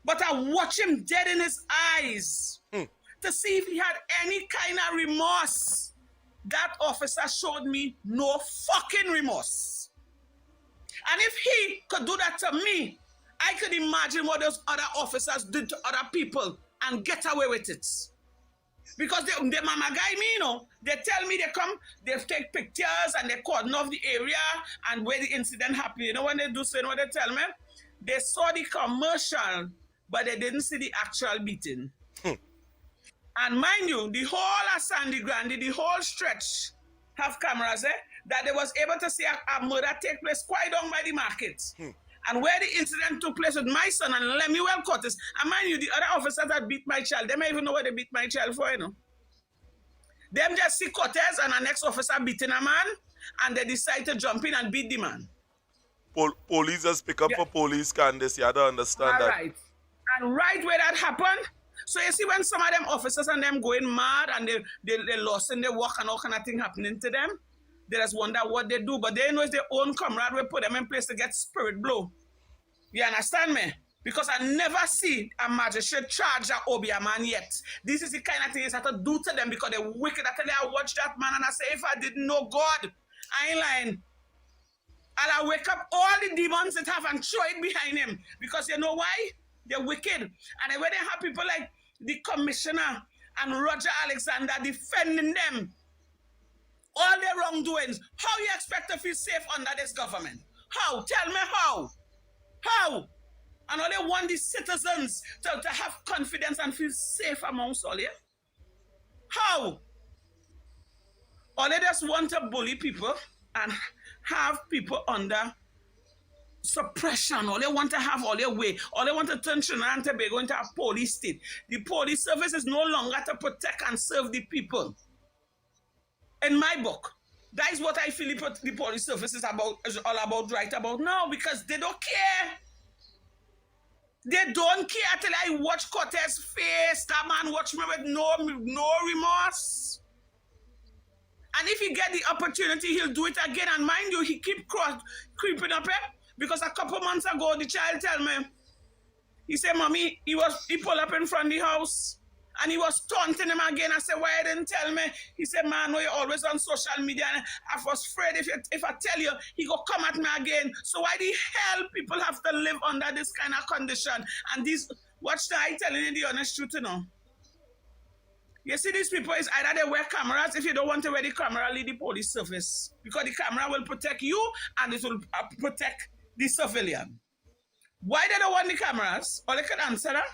But I watch him dead in his eyes to see if he had any kind of remorse. That officer showed me no fucking remorse. And if he could do that to me, I could imagine what those other officers did to other people and get away with it. Because they mama guy me, you know, they tell me they come, they take pictures and they cordon off the area and where the incident happened. You know when they do so, you know what they tell me? They saw the commercial, but they didn't see the actual beating. And mind you, the whole of Sandy Grande, the whole stretch have cameras, that they was able to see a murder take place quite down by the market. And where the incident took place with my son and Lemuel Cortez, and mind you, the other officers that beat my child, they may even know what they beat my child for, you know. Them just see Cortez and the next officer beating a man, and they decide to jump in and beat the man. Police just pick up for police, Candace. You have to understand that. Right. And right where that happened, so you see when some of them officers and them going mad and they lost in their work and all kind of thing happening to them, they just wonder what they do. But they know it's their own comrade will put them in place to get spirit blow. You understand me? Because I never see a magistrate charge a Obia man yet. This is the kind of thing you have to do to them because they're wicked. I tell you, I watch that man and I say, if I didn't know God, I ain't lying. And I wake up all the demons that have and throw it behind him. Because you know why? They're wicked. And when they have people like the commissioner and Roger Alexander defending them, all their wrongdoings, how you expect to feel safe under this government? How? Tell me how. How? And all they want the citizens to have confidence and feel safe amongst all, yeah? How? All they just want to bully people and have people under suppression. All they want to have all their way. All they want to turn Trinidad and Tobago into a police state. The police service is no longer to protect and serve the people. In my book, that is what I feel the police service is all about right about now, because they don't care. They don't care till I watch Cortez's face. That man watch me with no remorse. And if he get the opportunity, he'll do it again. And mind you, he keep creeping up here. Because a couple months ago, the child tell me, he said, Mommy, he pulled up in front of the house and he was taunting him again. I said, why you didn't tell me? He said, man, no, you're always on social media. And I was afraid if I tell you, he go come at me again. So why the hell people have to live under this kind of condition? And watch that, I telling you the honest truth, you know. You see, these people is either they wear cameras. If you don't want to wear the camera, leave the police service. Because the camera will protect you and it will protect the civilian. Why they don't want the cameras? Or they can answer that.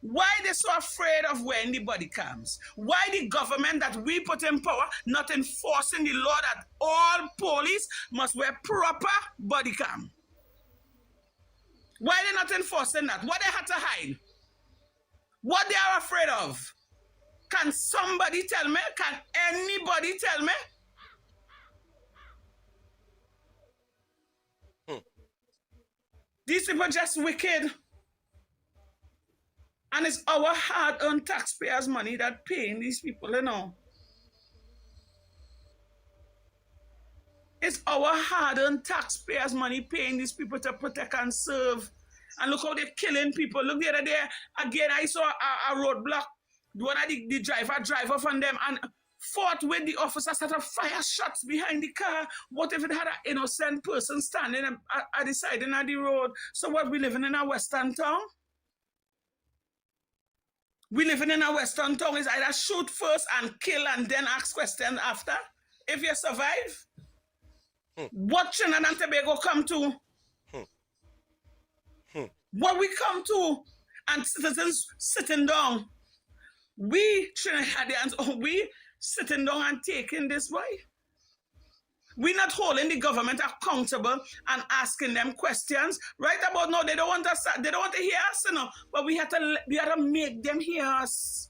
Why they so afraid of wearing the body cams? Why the government that we put in power not enforcing the law that all police must wear proper body cam? Why they not enforcing that? What they had to hide? What they are afraid of? Can somebody tell me? Can anybody tell me? These people just wicked. And it's our hard-earned taxpayers' money that paying these people, you know. It's our hard-earned taxpayers' money paying these people to protect and serve. And look how they're killing people. Look the other day, again, I saw a roadblock. One of the driver from them and fought with the officers that have fire shots behind the car. What if it had an innocent person standing at the side of the road? So what, we living in a Western town? We living in a Western town is either shoot first and kill and then ask questions after. If you survive, what Trinidad and Tobago come to? What we come to, and citizens sitting down. We Trinidadians, we sitting down and taking this way. We're not holding the government accountable and asking them questions. Right about now, they don't want us. They don't want to hear us, you know. But we have to make them hear us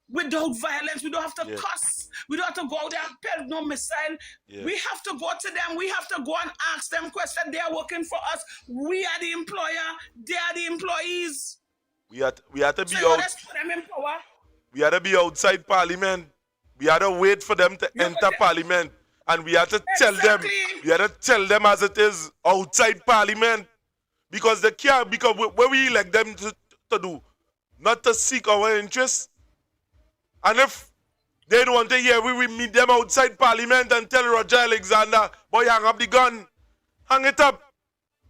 without violence. We don't have to cuss. We don't have to go out there and pelt no missile. We have to go to them. We have to go and ask them questions. They are working for us. We are the employer. They are the employees. We have to be so out. Let's put them in power. We had to be outside Parliament. We had to wait for them to enter Parliament. And we had to tell them, as it is outside Parliament. Because they can't, because what we elect them to do, not to seek our interests. And if they don't want to hear, we will meet them outside Parliament and tell Roger Alexander, boy, hang up the gun. Hang it up.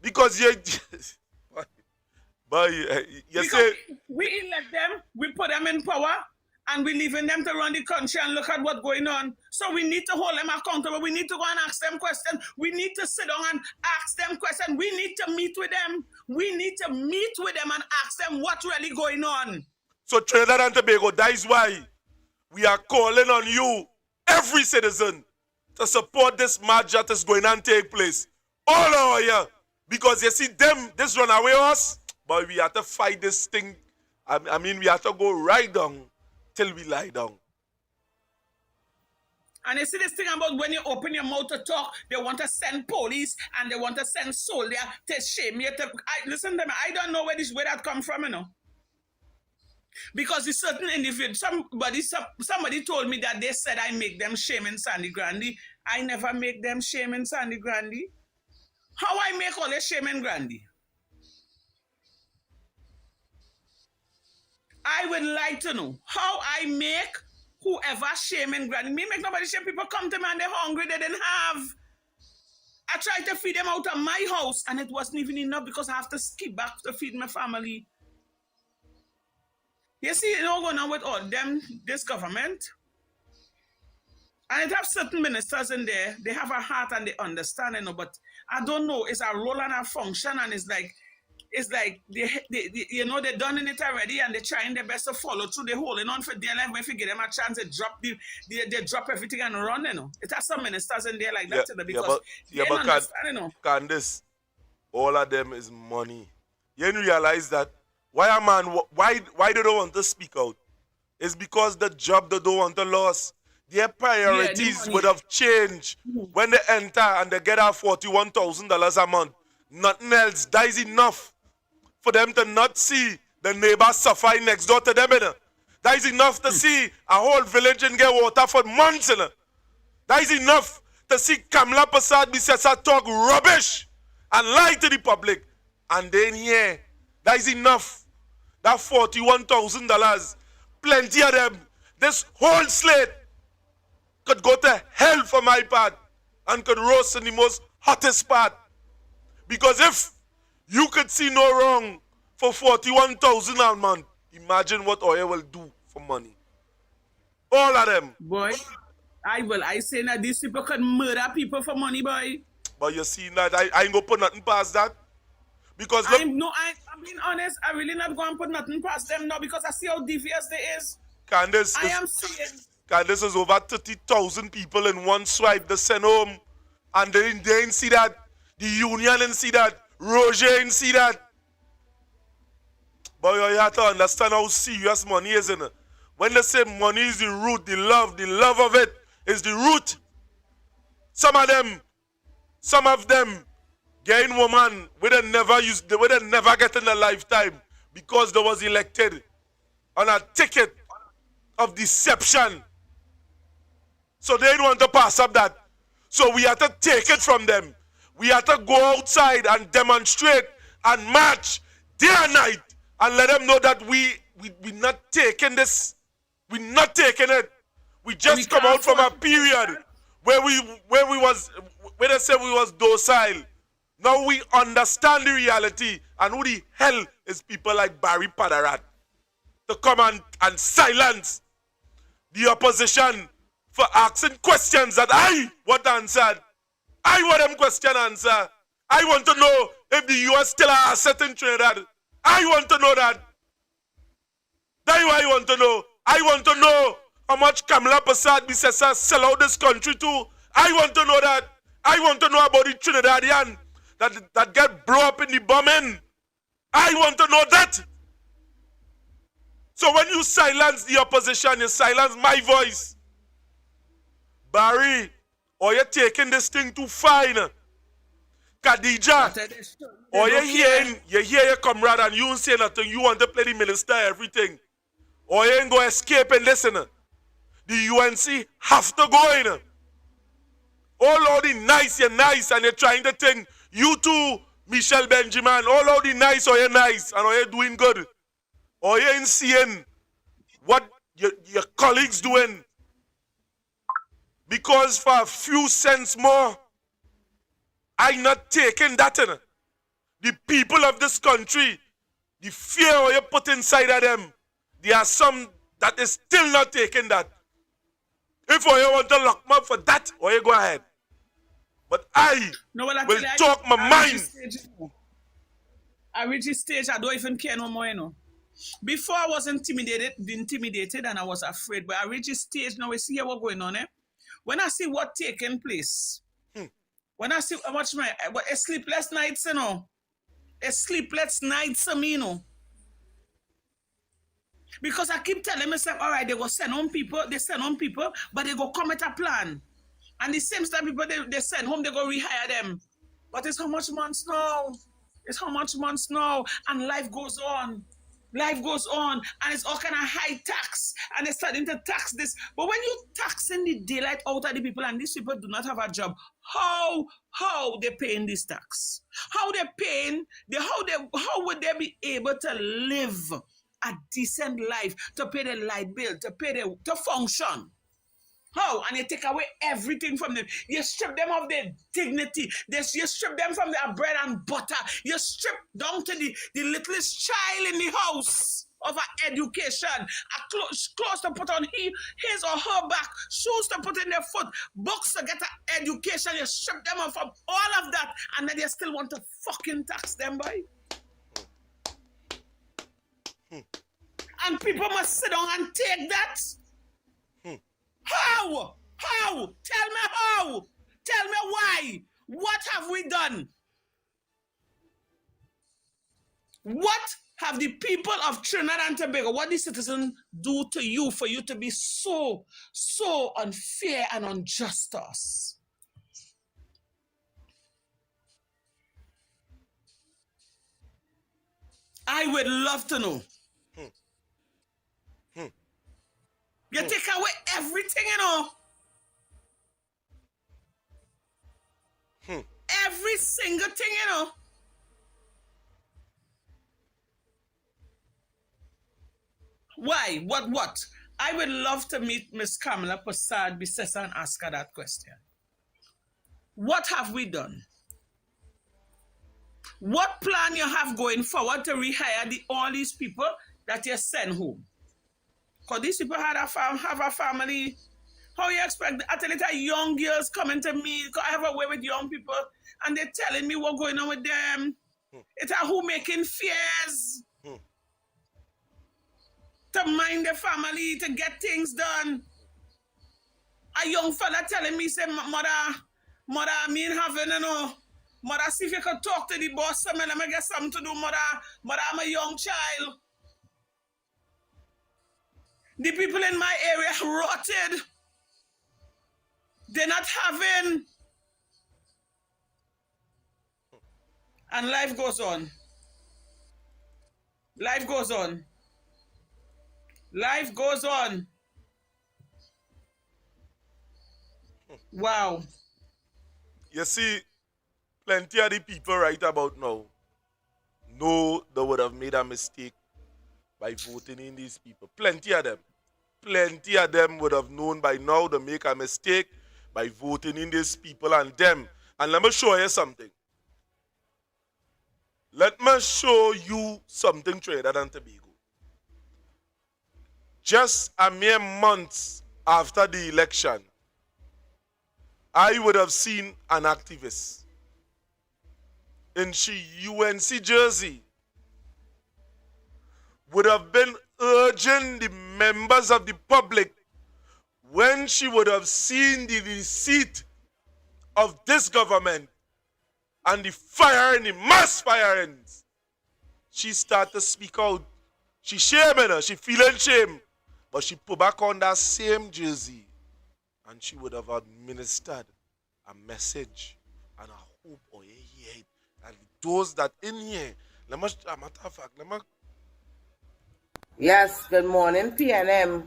Because you say... We elect them, we put them in power, and we leaving them to run the country and look at what's going on. So we need to hold them accountable. We need to go and ask them questions. We need to sit down and ask them questions. We need to meet with them. We need to meet with them and ask them what's really going on. So Trinidad and Tobago, that is why we are calling on you, every citizen, to support this march that is going to take place all over here. Because you see them, this run away us, but we have to fight this thing. I mean, we have to go right down till we lie down. And you see this thing about when you open your mouth to talk, they want to send police and they want to send soldier to shame you. Listen to me, I don't know where that come from, you know. Because a certain individual, somebody told me that they said I make them shame in Sandy Grande. I never make them shame in Sandy Grande. How I make all this shame in Grande? I would like to know how I make whoever shame in Grande. Me make nobody shame. People come to me and they're hungry, they didn't have. I tried to feed them out of my house and it wasn't even enough because I have to skip back to feed my family. You see, you know, going on with all them, this government. And it have certain ministers in there, they have a heart and they understand, you know, but I don't know, it's a role and a function and it's like they you know, they're done in it already and they're trying their best to follow through. They're holding on for dear life. When you give them a chance, they drop everything and run, you know. It has some ministers in there like that, you know, because they don't understand, you know. Candice, All of them is money. You didn't realize that? Why a man, why they don't want to speak out? It's because the job they don't want to lose. Their priorities would have changed when they enter and they get our $41,000 a month. Nothing else. That is enough for them to not see the neighbor suffer next door to them. That is enough to see a whole village and get water for months. That is enough to see Kamala Prasad Bisesa talk rubbish and lie to the public. And then here, that is enough. That $41,000, plenty of them, this whole slate could go to hell for my part and could roast in the most hottest part. Because if you could see no wrong for $41,000 a month, imagine what oil will do for money. All of them. Boy, I say that these people can murder people for money, boy. But you see that I ain't gonna put nothing past that. Because look, I'm being honest, I really not going to put nothing past them now because I see how devious they is. Candace is over 30,000 people in one swipe they send home. And they didn't see that. The union didn't see that. Roger didn't see that. But you have to understand how serious money is, innit? When they say money is the root, the love of it is the root. Some of them getting woman we they never get in a lifetime because they was elected on a ticket of deception. So they didn't want to pass up that. So we have to take it from them. We have to go outside and demonstrate and march day and night and let them know that we not taking this. We're not taking it. We just come out from a period where they said we was docile. Now we understand the reality and who the hell is people like Barry Padarat to come and silence the opposition for asking questions that I want answered. I want them question answer. I want to know if the US still are asset in Trinidad. I want to know that. That's what I want to know. I want to know how much Kamala Prasad Bisesa sell out this country to. I want to know that. I want to know about the Trinidadian that get blown up in the bombing. I want to know that. So when you silence the opposition, you silence my voice. Barry, or you're taking this thing too fine. Khadija, or you hear your comrade and you don't say nothing. You want to play the minister, everything. Or you ain't going to escape and listen. The UNC have to go in. All of the nice, you're nice, and you're trying to think, you too, Michelle Benjamin, all of the nice, or you're nice, and or you're doing good. Or you ain't seeing what your colleagues doing. Because for a few cents more, I'm not taking that in. The people of this country, the fear you put inside of them, there are some that is still not taking that. If you want to lock me up for that, or you go ahead. But I will talk my mind. I reached this stage, I don't even care no more, you know. Before I was intimidated and I was afraid, but I reached this stage now, we see what's going on, eh? When I see what taking place, when I see how much a sleepless nights, you know, a sleepless nights, you know. Because I keep telling myself, all right, they go send home people, but they go come with a plan. And the same time people they send home, they go rehire them. But it's how much months now? It's how much months now? And life goes on. Life goes on. And it's all kind of high tax. And they're starting to tax this. But when you taxing the daylight out of the people and these people do not have a job, how they paying this tax? How they paying, how would they be able to live a decent life, to pay the light bill, to function? How? And you take away everything from them. You strip them of their dignity. You strip them from their bread and butter. You strip down to the littlest child in the house of our education. A clothes to put on his or her back. Shoes to put in their foot. Books to get an education. You strip them off from all of that. And then you still want to fucking tax them, boy. And people must sit down and take that. How? How? Tell me how. Tell me why. What have we done? What have the people of Trinidad and Tobago, what the citizens do to you for you to be so unfair and unjust to us? I would love to know. You take away everything, you know. Every single thing, you know. Why? What? I would love to meet Miss Kamala Prasad Bissessa and ask her that question. What have we done? What plan you have going forward to rehire all these people that you send home? Because these people have a family. How you expect at a little young girls coming to me, because I have a way with young people, and they're telling me what's going on with them. It's a who making fears. To mind the family, to get things done. A young fella telling me, say, mother, me in heaven, you know. Mother, see if you can talk to the boss, let me get something to do, mother, I'm a young child. The people in my area rotted. They're not having. And life goes on. Life goes on. Life goes on. Wow. You see, plenty of the people right about now know they would have made a mistake by voting in these people. Plenty of them. Plenty of them would have known by now to make a mistake by voting in these people and them. And let me show you something. Let me show you something, Trinidad and Tobago. Just a mere months after the election, I would have seen an activist in UNC jersey would have been urging the members of the public when she would have seen the receipt of this government and the firing, the mass firings. She started to speak out. She shaming her, she feeling shame. But she put back on that same jersey and she would have administered a message and a hope or a and those that in here, a matter of fact, Yes, good morning, PNM.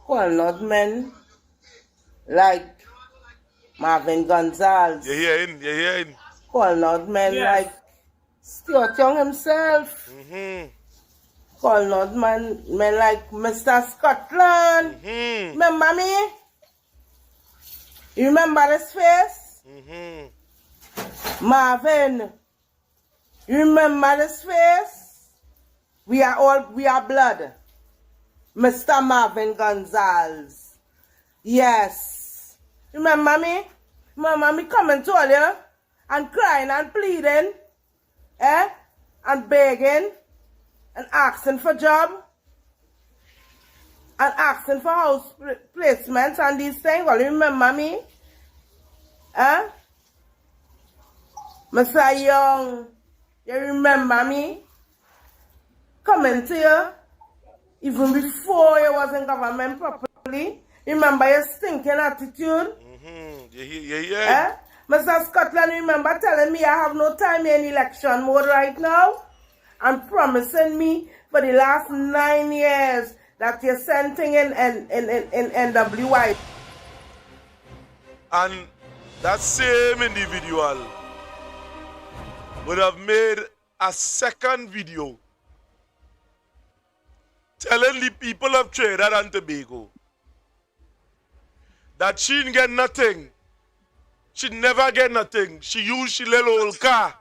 Not men like Marvin Gonzalez. You're hearing. Not men like Stuart Young himself. Not men like Mr. Scotland. Remember me? You remember his face? Marvin, you remember his face? We are blood. Mr. Marvin Gonzalez. Yes. Remember me? Remember me coming to you and crying and pleading, and begging and asking for job and asking for house placements and these things. Well, you remember me? Mr. Young, you remember me? Coming to you even before you was in government properly. Remember your stinking attitude? Mr. Scotland, remember telling me I have no time in election mode right now? And promising me for the last 9 years that you're sending in NWI. And that same individual would have made a second video telling the people of Trinidad and Tobago that she didn't get nothing. She'd never get nothing. She used she little old car.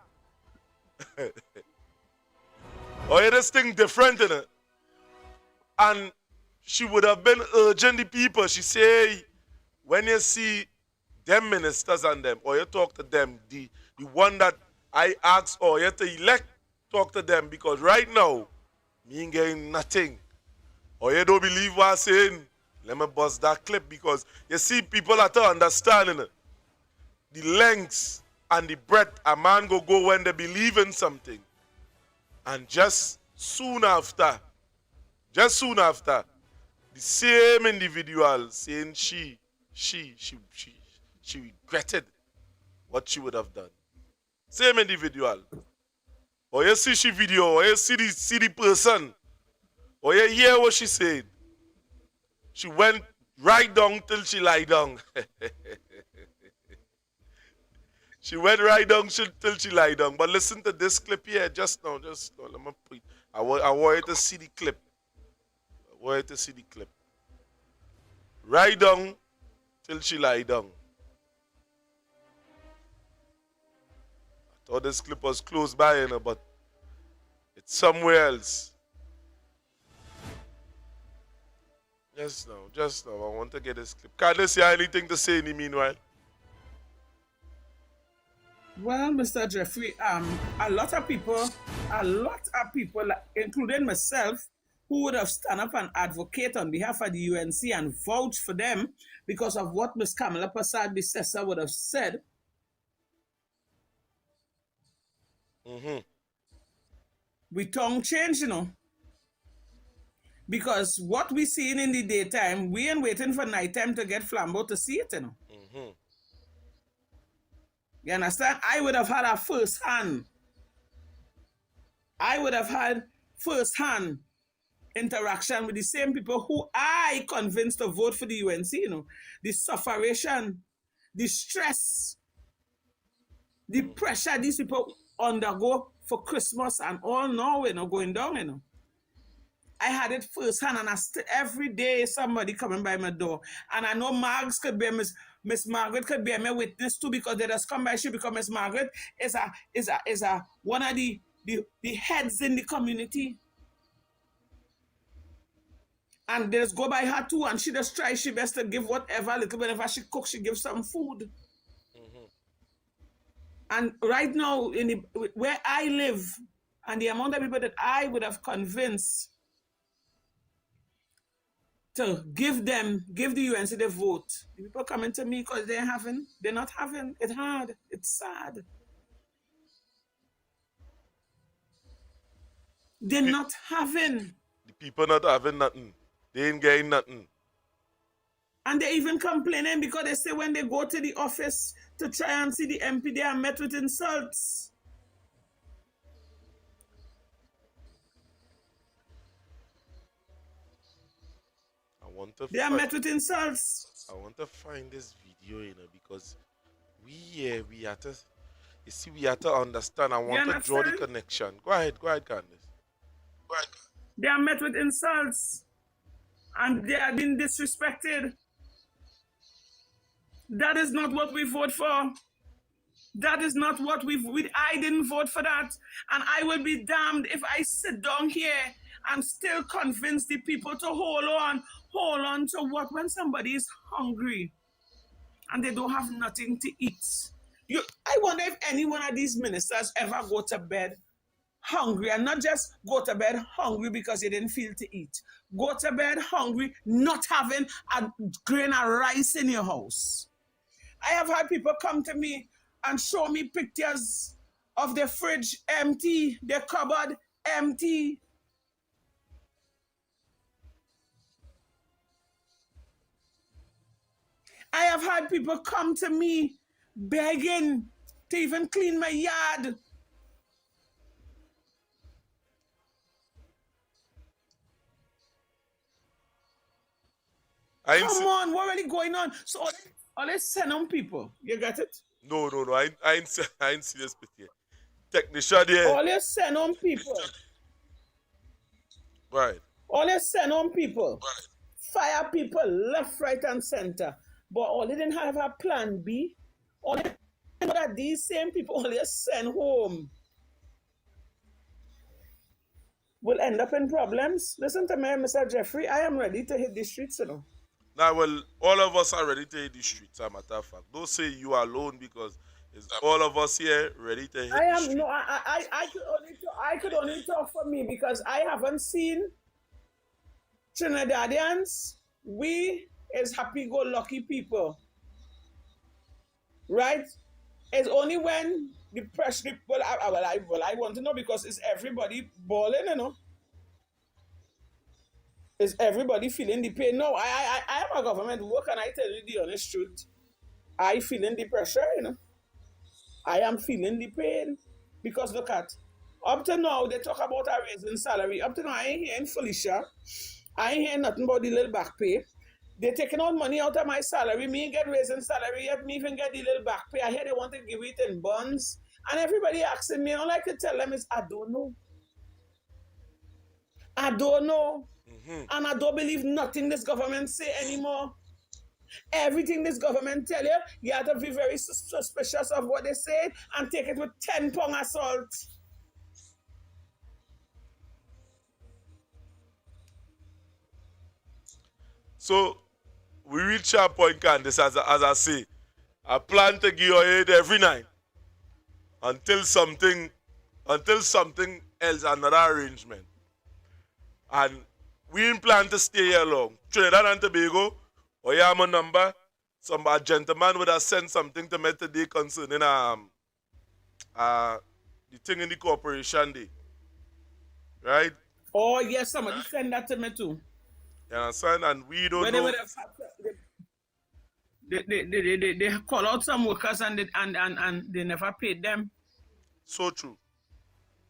Oh, yeah, this thing different in it. And she would have been urging the people. She say, when you see them ministers and them, or you talk to them, the one that I asked or you to elect, talk to them, because right now, me ain't getting nothing. Or you don't believe what I'm saying? Let me bust that clip, because you see people that are understanding it. The lengths and the breadth a man go when they believe in something. And just soon after, the same individual saying she regretted what she would have done. Same individual. Or you see she video, or you see the person, or you hear what she said. She went right down till she lie down. She went right down till she lie down. But listen to this clip here, just now. Let me put. I want you to see the clip. Right down till she lie down. I thought this clip was close by, you know, but it's somewhere else. Just now. I want to get this clip. Candace, you have anything to say in the meanwhile? Well, Mr. Jeffrey, a lot of people, including myself, who would have stand up and advocate on behalf of the UNC and vouch for them because of what Ms. Kamala Persad-Bissessar would have said. We tongue change, you know. Because what we seeing in the daytime, we ain't waiting for nighttime to get Flambeau to see it, you know. You understand? I would have had first-hand interaction with the same people who I convinced to vote for the UNC, you know. The sufferation, the stress, the pressure these people undergo for Christmas and all now, you know, going down, you know. I had it firsthand, and every day somebody coming by my door. And I know Miss Margaret could be my witness too, because they just come by she because Miss Margaret is one of the heads in the community. And they just go by her too, and she just tries she best to give whatever, little whenever she cooks, she gives some food. And right now, where I live, and the amount of people that I would have convinced to give the UNC the vote, the people coming to me because they're not having, it's hard, it's sad. They're not having. The people not having nothing. They ain't getting nothing. And they even complaining because they say when they go to the office to try and see the MP, they are met with insults. They are met with insults. I want to find this video, you know, because we have to, you see, we have to understand. I want to draw the connection. Go ahead, Candace. They are met with insults, and they are being disrespected. That is not what we vote for. That is not what I didn't vote for that. And I will be damned if I sit down here and still convince the people to hold on to what when somebody is hungry and they don't have nothing to eat. I wonder if any one of these ministers ever go to bed hungry, and not just go to bed hungry because you didn't feel to eat. Go to bed hungry, not having a grain of rice in your house. I have had people come to me and show me pictures of their fridge empty, their cupboard empty. I have had people come to me begging to even clean my yard. Come on, what really going on? So all they send on people. You get it? No. I ain't see this picture. Technician there. All they send on people. Right. All they send on people. Right. Fire people left, right, and center. But all they didn't have a plan B. All they know that these same people only send home will end up in problems. Listen to me, Mr. Jeffrey. I am ready to hit the streets, you know. Now, well, all of us are ready to hit the streets, as a matter of fact. Don't say you are alone, because it's all of us here ready to hit the streets. No, I could only talk for me, because I haven't seen Trinidadians. We is happy-go-lucky people, right? It's only when the pressure. Well, I want to know because it's everybody balling, you know. Is everybody feeling the pain? No, I am a government worker, and I tell you the honest truth. I feeling the pressure, you know. I am feeling the pain because look at up to now they talk about a raise in salary. Up to now I ain't hearing Felicia. I ain't hearing nothing about the little back pay. They taking out money out of my salary. Me ain't get raise in salary yet. Me even get the little back pay. I hear they want to give it in bonds. And everybody asking me, all I can tell them is I don't know. I don't know. And I don't believe nothing this government say anymore. Everything this government tell you, you have to be very suspicious of what they say and take it with 10 pounds of salt. So we reach a point, Candice, as I say, I plan to give you aid every night until something else, another arrangement. And we didn't plan to stay here long. Trinidad and Tobago, or you have my number, some gentleman would have sent something to me today concerning the thing in the corporation day. Right? Oh, yes, somebody send that to me too. You understand? And we don't know. They call out some workers and they never paid them. So true.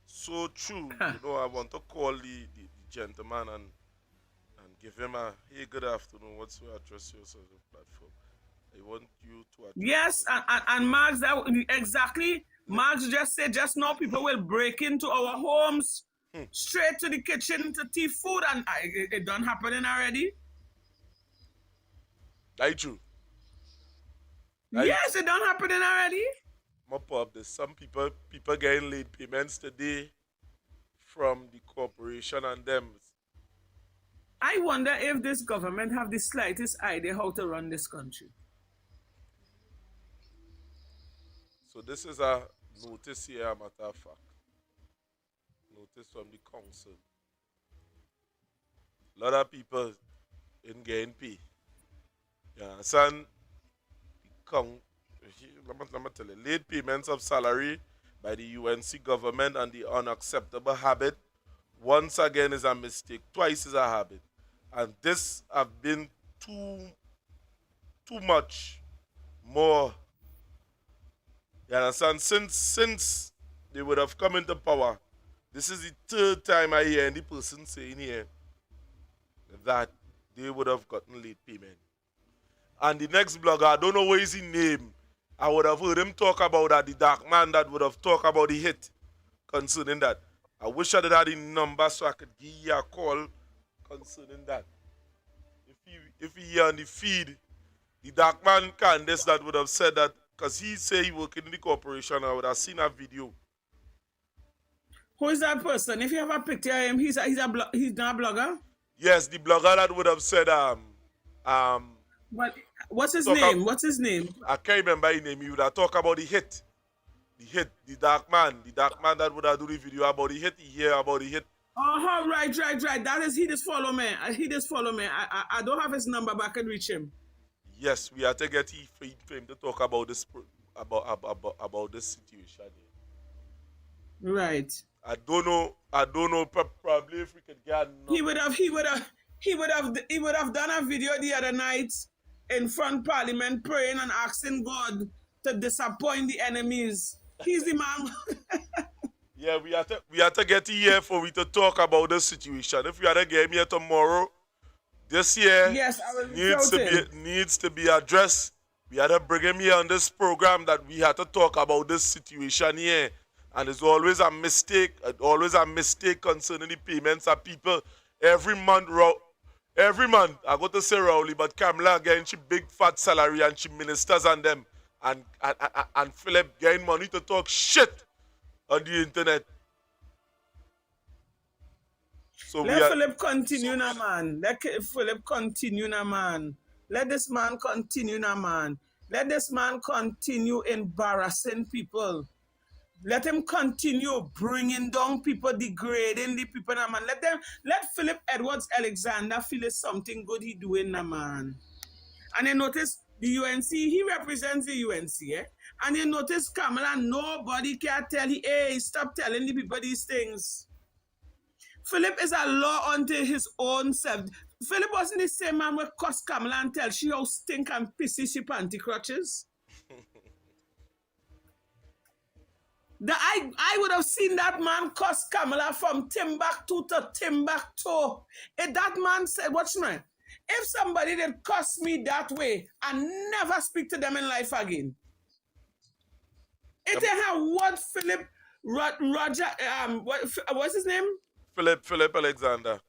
So true. You know, I want to call the gentleman and give him a, hey, good afternoon. What's your address yourself on the platform? I want you to address. Yes, and Marx, exactly. Marx just said just now people will break into our homes, straight to the kitchen to thief food, and it done happening already. That's true. Yes, it done happening already. Mop up, there's some people getting late payments today from the corporation and them. I wonder if this government have the slightest idea how to run this country. So this is a notice here, matter of fact. Notice from the council. A lot of people in getting pay. You understand? Let me tell you, late payments of salary by the UNC government and the unacceptable habit once again is a mistake. Twice is a habit. And this have been too much more. You understand? Since they would have come into power, this is the third time I hear any person saying here that they would have gotten late payment. And the next blogger, I don't know what is his name, I would have heard him talk about that, the dark man that would have talked about the hit concerning that. I wish I had the number so I could give you a call concerning that. If he hear on the feed, the dark man Candice that would have said that, because he say he working in the corporation, I would have seen a video. Who is that person? If you have a picture of him, he's not a blogger? Yes, the blogger that would have said what's his name? What's his name? I can't remember his name. He would have talked about the hit. The dark man that would have do the video about the hit. He hear about the hit. Oh, right. That is, he just follow me. I don't have his number, but I can reach him. Yes, we have to get him for him to talk about this about this situation. Right. I don't know. Probably if we could get. He would have done a video the other night in front of Parliament praying and asking God to disappoint the enemies. He's the man. Yeah, we have to get here for we to talk about this situation. If we had to get him here tomorrow, this year needs to be addressed. We had to bring him here on this program that we had to talk about this situation here. And it's always a mistake concerning the payments of people. Every month, I go to say Rowley, but Kamala getting she big fat salary and she ministers on them. And Philip getting money to talk shit on the internet. So let Philip continue now, man. Let Philip continue now, man. Let this man continue now, man. Let this man continue embarrassing people. Let him continue bringing down people, degrading the people, now, man. Let Philip Edwards Alexander feel it's something good he doing now, man. And I notice The UNC, he represents the UNC, eh? And you notice Kamala, nobody can tell him, hey, stop telling the people these things. Philip is a law unto his own self. Philip wasn't the same man who cussed Kamala and tell she how stink and pissy she panty crutches. I would have seen that man cuss Kamala from Timbuktu to Timbuktu. If that man said, watch me, if somebody did cuss me that way, I never speak to them in life again. It have what Philip Roger, what's his name? Philip Alexander.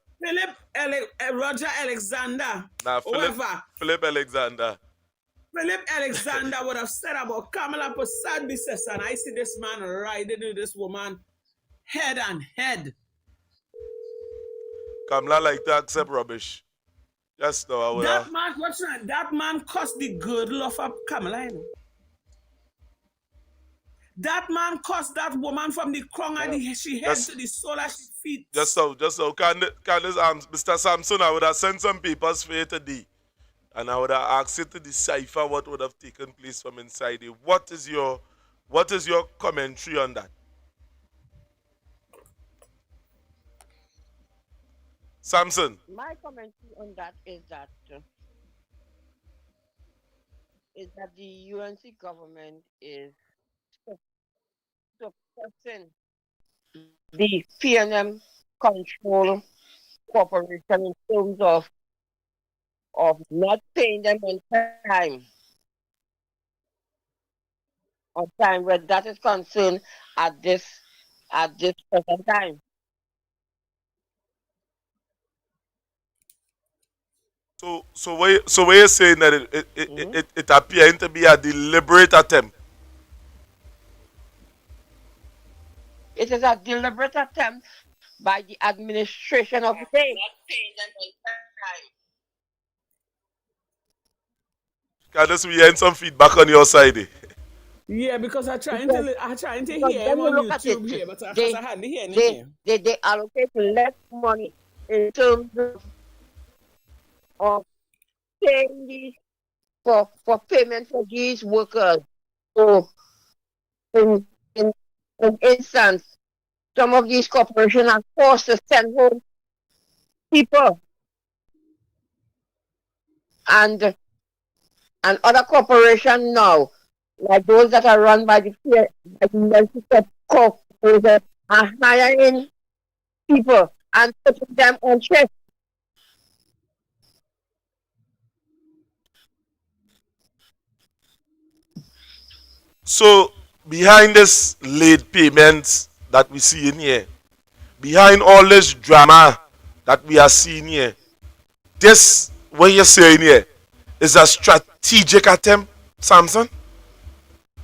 Roger Alexander. Nah, Philip Alexander. Philip Alexander would have said about Kamala Persad Bissess, and I see this man riding with this woman head and head. Kamala like to accept rubbish. Yes, no, I would That man, what's that? That man cussed the girdle of a Kamala, you know? That man cussed that woman from the crown of she head to the sole of she feet. Just so, Candace, Mr. Sampson, I would have sent some papers for you today. And I would have asked you to decipher what would have taken place from inside you. What is your commentary on that? Samson. My commentary on that is that the UNC government is suppressing the PNM Control Corporation in terms of not paying them on time where that is concerned at this present time. So what you're saying that it appears to be a deliberate attempt? It is a deliberate attempt by the administration of the state. Not paying them on time. Candace, we hearing some feedback on your side. Yeah, because I'm trying to hear him on YouTube here, but I hardly hear anything. They allocate less money in terms of paying for payment for these workers. So in instance, some of these corporations are forced to send home people. And other corporations now, like those that are run by the corporation, are hiring people and putting them on shift. So behind this late payments that we see in here, behind all this drama that we are seeing here, this what you're saying here is a strategic attempt, Samson?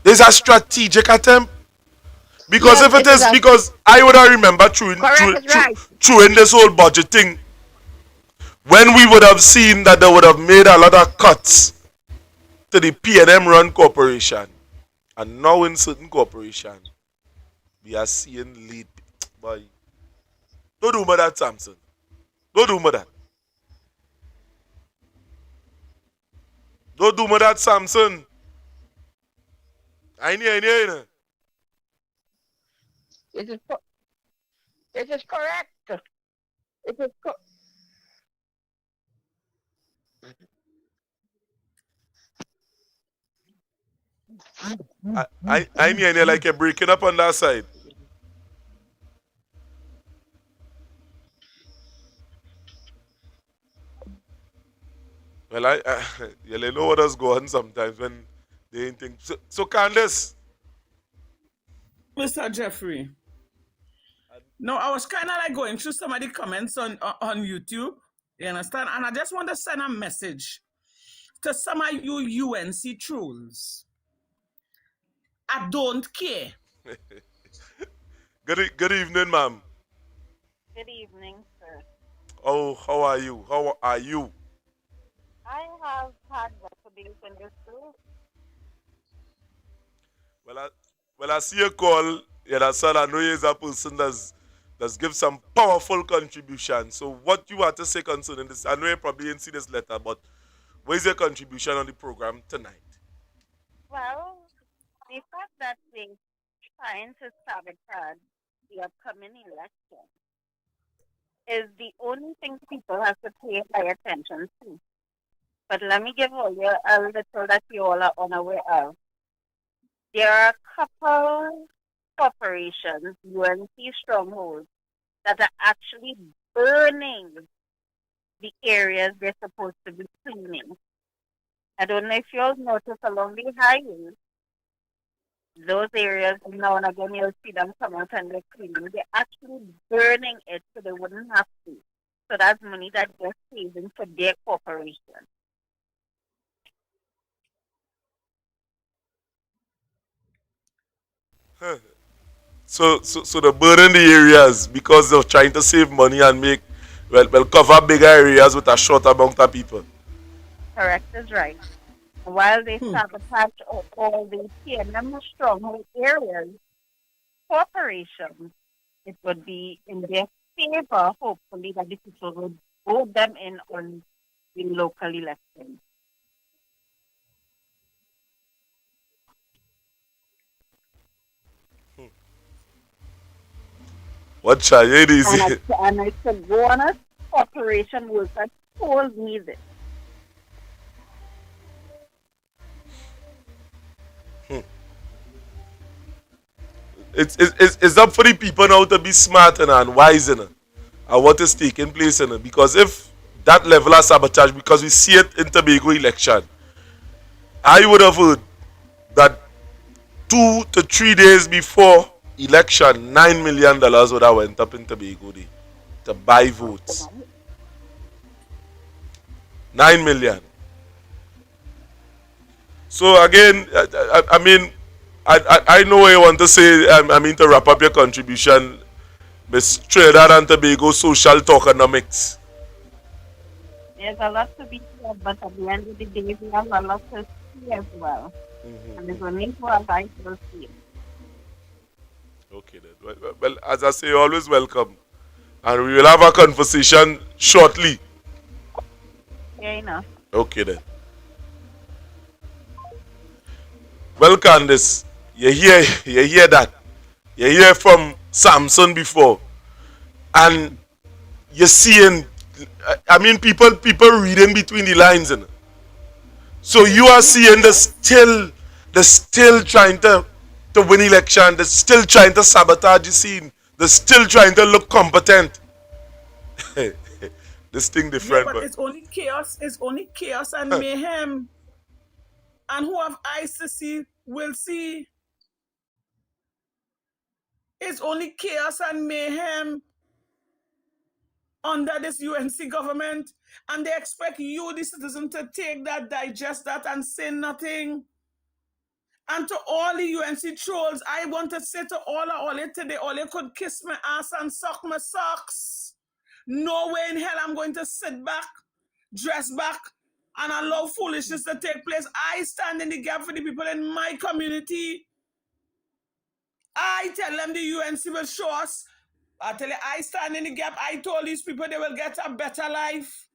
There's a strategic attempt? Because yes, if it is, because I would have remember through in this whole budget thing, when we would have seen that they would have made a lot of cuts to the PNM run corporation. And now in certain corporations, we are seeing lead. Boy, don't do me that, Samson. Don't do me that. Don't do me that, Samson. I know. It is correct. It is I mean, like you're breaking up on that side. Well, you know what does go on sometimes when they ain't think. So Candace. Mr. Jeffrey. No, I was kind of like going through some of the comments on YouTube. You understand? And I just want to send a message to some of you UNC trolls. I don't care. Good evening, ma'am. Good evening, sir. Oh, how are you? How are you? I have had days in this school. Well, I see a call. Yeah, son, I know you is a person that's give some powerful contribution. So what you want to say concerning this? I know you probably didn't see this letter, but What is your contribution on the program tonight? Well, the fact that they trying to sabotage the upcoming election is the only thing people have to pay high attention to. But let me give all you a little that you all are unaware of. There are a couple corporations, UNC strongholds, that are actually burning the areas they're supposed to be cleaning. I don't know if you all notice along the highways, those areas now and again you'll see them come out and they're cleaning. They're actually burning it so they wouldn't have to. So that's money that they're saving for their corporation. Huh. So they're burning the areas because they're trying to save money and make, well, cover bigger areas with a short amount of people. Correct is right. While they sabotage all the TNM stronghold areas, corporations, it would be in their favor, hopefully, that the people would vote them in on the local elections. What shall you do? And I said, go on a corporation worker told me this. It's up for the people now to be smart and wise at what is taking place in it. Because if that level of sabotage, because we see it in Tobago election, I would have heard that 2 to 3 days before election, $9 million would have went up in Tobago Day to buy votes. 9 million. So again, I mean, I know what you want to say. I mean to wrap up your contribution, Miss Trinidad and Tobago social tokenomics. There's a lot to be said, but at the end of the day, we have a lot to see as well. And there's only who are right to see. Okay then. Well, as I say, you're always welcome. And we will have a conversation shortly. Yeah, enough. Okay then. Well, Candice, you hear that. You hear from Samson before. And you're seeing, I mean, people reading between the lines. You know? So you are seeing they're still trying to win election. They're still trying to sabotage the scene. They're still trying to look competent. This thing different. Yeah, but it's only chaos. It's only chaos and mayhem. And who have eyes to see will see. It's only chaos and mayhem under this UNC government. And they expect you, the citizen, to take that, digest that, and say nothing. And to all the UNC trolls, I want to say to all today, all you could kiss my ass and suck my socks. No way in hell I'm going to sit back, dress back, and allow foolishness to take place. I stand in the gap for the people in my community. I tell them the UNC will show us. I tell you, I stand in the gap. I told these people they will get a better life.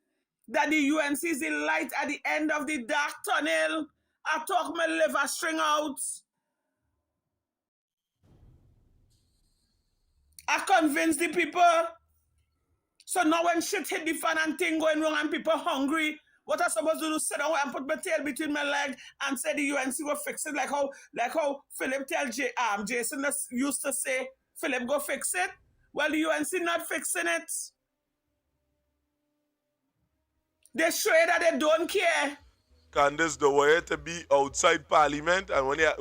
That the UNC is the light at the end of the dark tunnel. I talk my liver string out. I convince the people. So now when shit hit the fan and thing going wrong and people hungry, what I'm supposed to do? Sit down and put my tail between my leg and say the UNC will fix it like how Philip tell Jason used to say, Philip go fix it. Well, the UNC not fixing it. They show you that they don't care. Candice, the way to be outside Parliament and when you're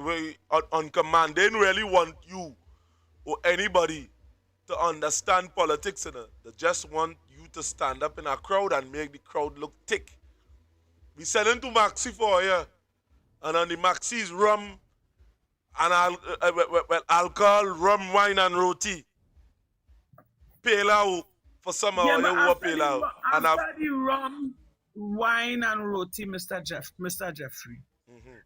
on command, they don't really want you or anybody to understand politics. They just want you to stand up in a crowd and make the crowd look thick. We selling to Maxi for here. And on the Maxi's rum and alcohol, rum, wine and roti. Pale out for some of you pale out. After the rum, wine and roti, Mr. Jeffrey.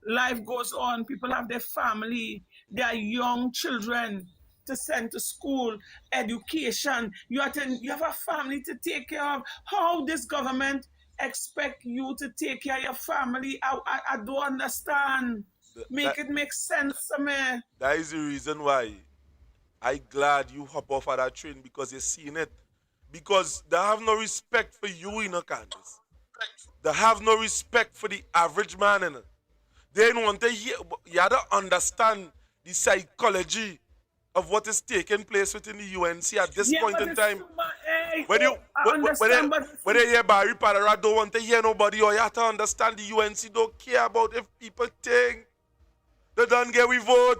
Life goes on. People have their family, their young children to send to school, education. You have a family to take care of. How this government expect you to take care of your family. I don't understand. Make it make sense to me. That is the reason why I glad you hop off of that train, because you seen it. Because they have no respect for you, Candace. They have no respect for the average man, They don't want to hear. You have to understand the psychology of what is taking place within the UNC at this point in time. When you hear Barry Padara, don't want to hear nobody, or you have to understand the UNC don't care about if people think they don't get we vote.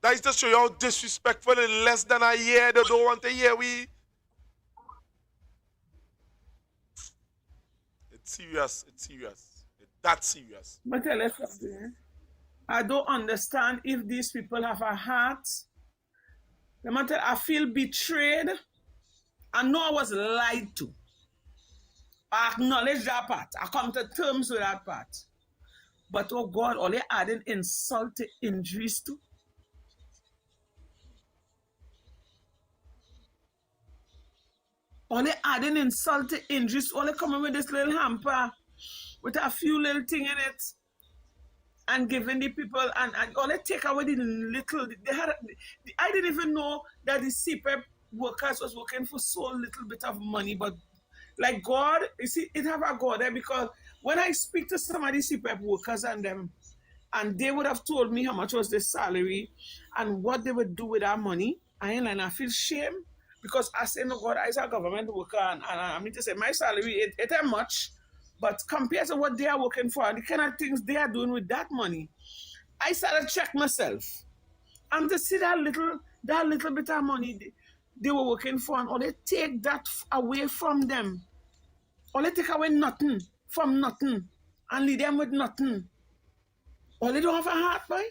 That is to show you how disrespectful in less than a year they don't want to hear we. It's serious. It's that serious. But tell us something. I don't understand if these people have a heart. I feel betrayed. I know I was lied to. I acknowledge that part. I come to terms with that part. But oh God, all they adding insult to injuries too. All they adding insult to injuries. All they coming with this little hamper with a few little thing in it and giving the people and all they take away the little. I didn't even know that the CPEP workers was working for so little bit of money, but like God, you see, it have a God there, because when I speak to some of the CPEP workers and them, and they would have told me how much was their salary and what they would do with that money, I feel shame, because I say, no God, I is a government worker, and I mean to say my salary, it ain't much, but compared to what they are working for and the kind of things they are doing with that money, I started to check myself. And to see that little bit of money they were working for, and all they take that away from them. All they take away nothing from nothing and leave them with nothing. All they don't have a heart, boy.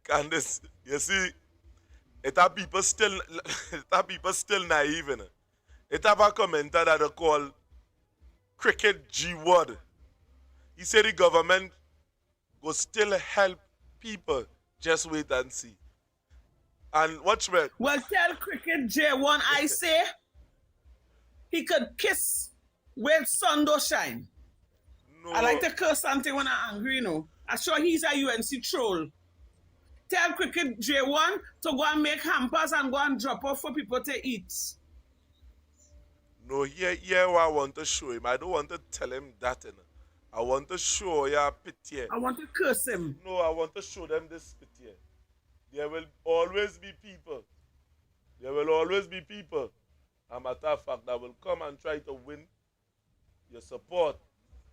Candace, you see, it have people still naive, It have a commenter that they call Cricket G Word. He said the government will still help people. Just wait and see. And watch me. Well, tell Cricket J1 I say he could kiss where sun don't shine. No. I like to curse something when I'm angry, I'm sure he's a UNC troll. Tell Cricket J1 to go and make hampers and go and drop off for people to eat. No, here what I want to show him. I don't want to tell him that. I want to show you a pity. I want to curse him. No, I want to show them this pity. There will always be people. There will always be people, a matter of fact, that will come and try to win your support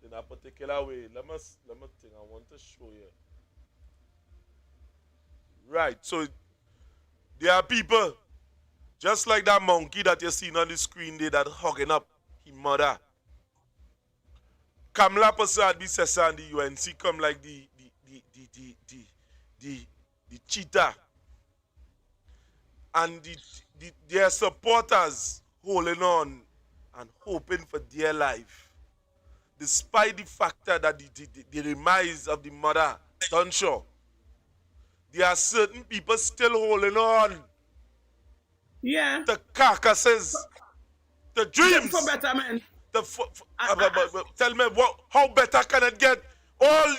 in a particular way. Let me think. I want to show you. Right. So there are people, just like that monkey that you're seeing on the screen there, that hugging up his mother. Kamala Persad be Sessa and the UNC come like the cheetah. And their supporters holding on and hoping for their life. Despite the factor that the demise of the mother done sure. There are certain people still holding on. Yeah. The carcasses. The dreams. For betterment. Tell me how better can it get? All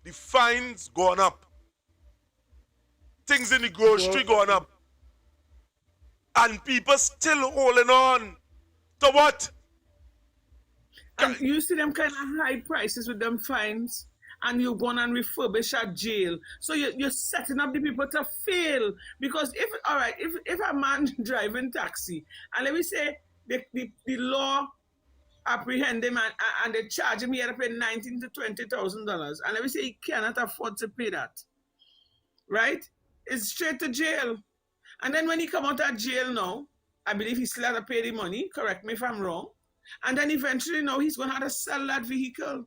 the fines going up. Things in the grocery going up. And people still holding on to what? And you see them kind of high prices with them fines, and you're going and refurbish a jail. So you're setting up the people to fail. Because if a man driving taxi, and let me say the law apprehend him and they charge him, he had to pay $19,000 to $20,000, and let me say he cannot afford to pay that, right? It's straight to jail. And then when he come out of jail now, I believe he still has to pay the money, correct me if I'm wrong, and then eventually now he's going to have to sell that vehicle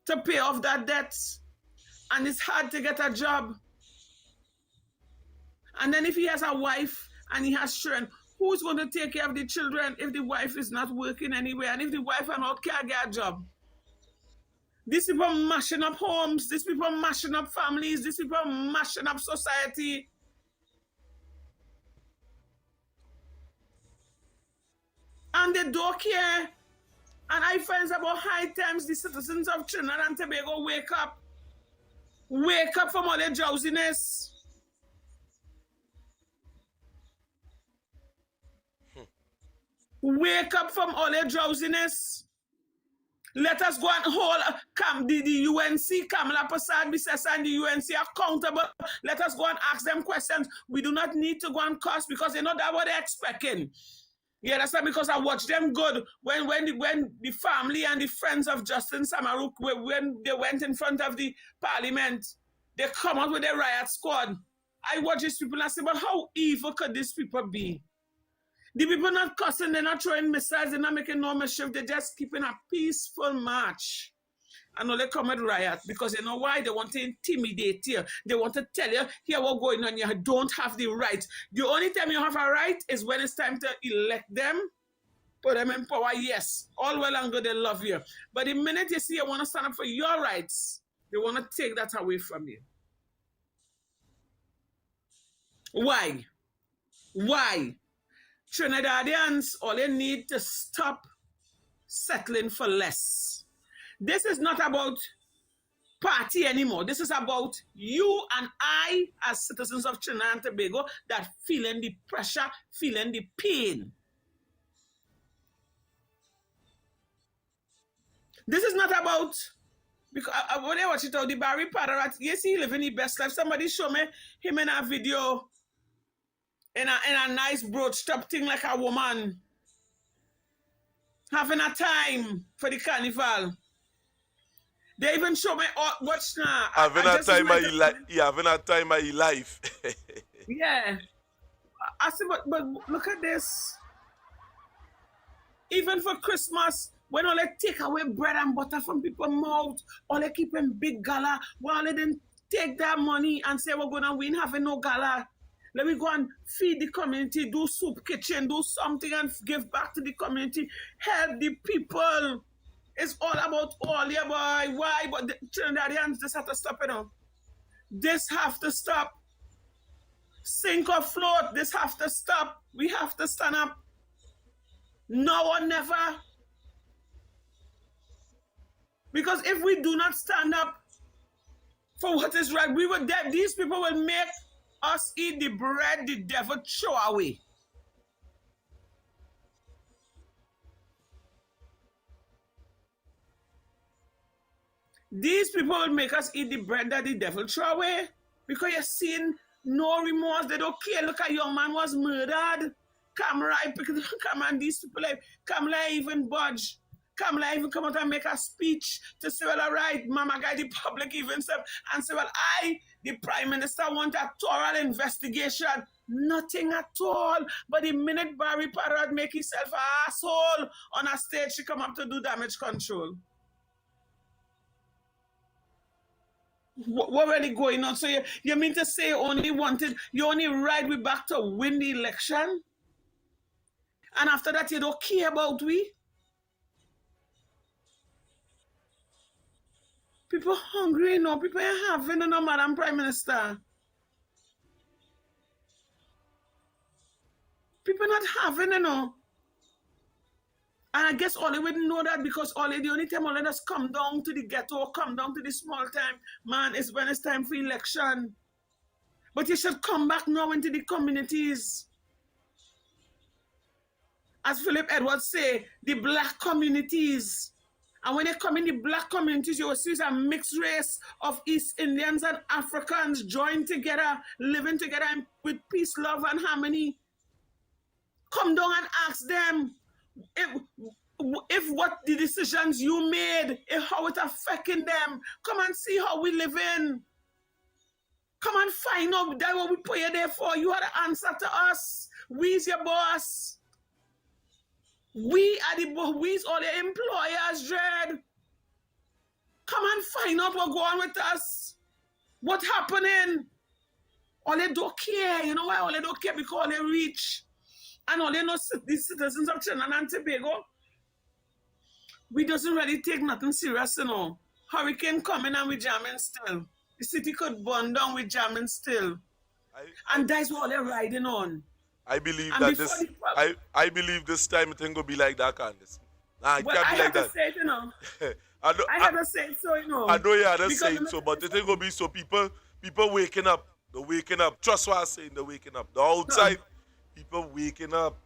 to pay off that debt. And it's hard to get a job. And then if he has a wife and he has children, who's going to take care of the children if the wife is not working anywhere, and if the wife and all can't get a job? These people mashing up homes, these people mashing up families, these people mashing up society. they don't care. And I find about high times the citizens of Trinidad and Tobago wake up. Wake up from all their drowsiness. Wake up from all their drowsiness. Let us go and hold the UNC, Kamala Prasad, Bisesa, and the UNC accountable. Let us go and ask them questions. We do not need to go and curse because they know that what they're expecting. Yeah, that's not because I watched them good when the family and the friends of Justin Samaru, when they went in front of the parliament, they come out with their riot squad. I watch these people and I say, but how evil could these people be? The people not cussing, they're not throwing missiles, they're not making no mischief, they're just keeping a peaceful march. And now they come at riot because you know why? They want to intimidate you. They want to tell you, here what's going on, you don't have the right. The only time you have a right is when it's time to elect them, put them in power, yes. All well and good, they love you. But the minute you see you want to stand up for your rights, they want to take that away from you. Why? Why? Trinidadians, all they need to stop settling for less. This is not about party anymore. This is about you and I as citizens of Trinidad and Tobago that feeling the pressure, feeling the pain. This is not about, because when I watch it out, the Barry Padarat, yes, he living the best life. Somebody show me him in a video in a nice brooch top thing like a woman. Having a time for the carnival. They even show me watch now. Having a time of your life. Yeah. I said, but look at this. Even for Christmas, when all they take away bread and butter from people's mouth, all they keep in big gala, while they didn't take that money and say we're gonna win having no gala. Let me go and feed the community, do soup kitchen, do something and give back to the community. Help the people. It's all about all, yeah, boy. Why? But the Trinidadians just have to stop it now. This have to stop. Sink or float, this have to stop. We have to stand up. No or never. Because if we do not stand up for what is right, these people will make us eat the bread the devil throw away. These people will make us eat the bread that the devil throw away because you're seeing no remorse. They don't care. Look at your man was murdered. Kamala, these people, Kamala even budge. Kamala even come out and make a speech to say, well, all right, Mama Guy, the public even said, and say, well, the Prime Minister, want a thorough investigation. Nothing at all. But the minute Barry Parrott make himself an asshole on a stage, she come up to do damage control. What really going on? So you mean to say you only ride we back to win the election? And after that, you don't care about we? People hungry, you know. People ain't having, no, Madam Prime Minister. People not having, you know. And I guess all they wouldn't know that because the only time all of us come down to the ghetto, come down to the small time, man, is when it's time for election. But you should come back now into the communities. As Philip Edwards say, the black communities. And when they come in the black communities, you will see a mixed race of East Indians and Africans joined together, living together with peace, love, and harmony. Come down and ask them if what the decisions you made, how it affecting them. Come and see how we live in. Come and find out that what we put you there for. You are the answer to us. We's your boss. We are all the employers, Dread. Come and find out what's going on with us. What's happening? All they don't care. You know why all they don't care? Because all they rich. And all they know, the citizens of Trinidad and Tobago, we doesn't really take nothing serious, you know. Hurricane coming and we jamming still. The city could burn down, we jamming still. And that's what they're riding on. I believe I believe this time it ain't gonna be like that, Candice. Nah, it Well, can't I be have like to that. say it, you know. I know, I have to say it so, you know. I know you had to Because say it so, but it ain't gonna be so. People waking up. They're waking up. Trust what I'm saying. They're waking up. The outside, people waking up.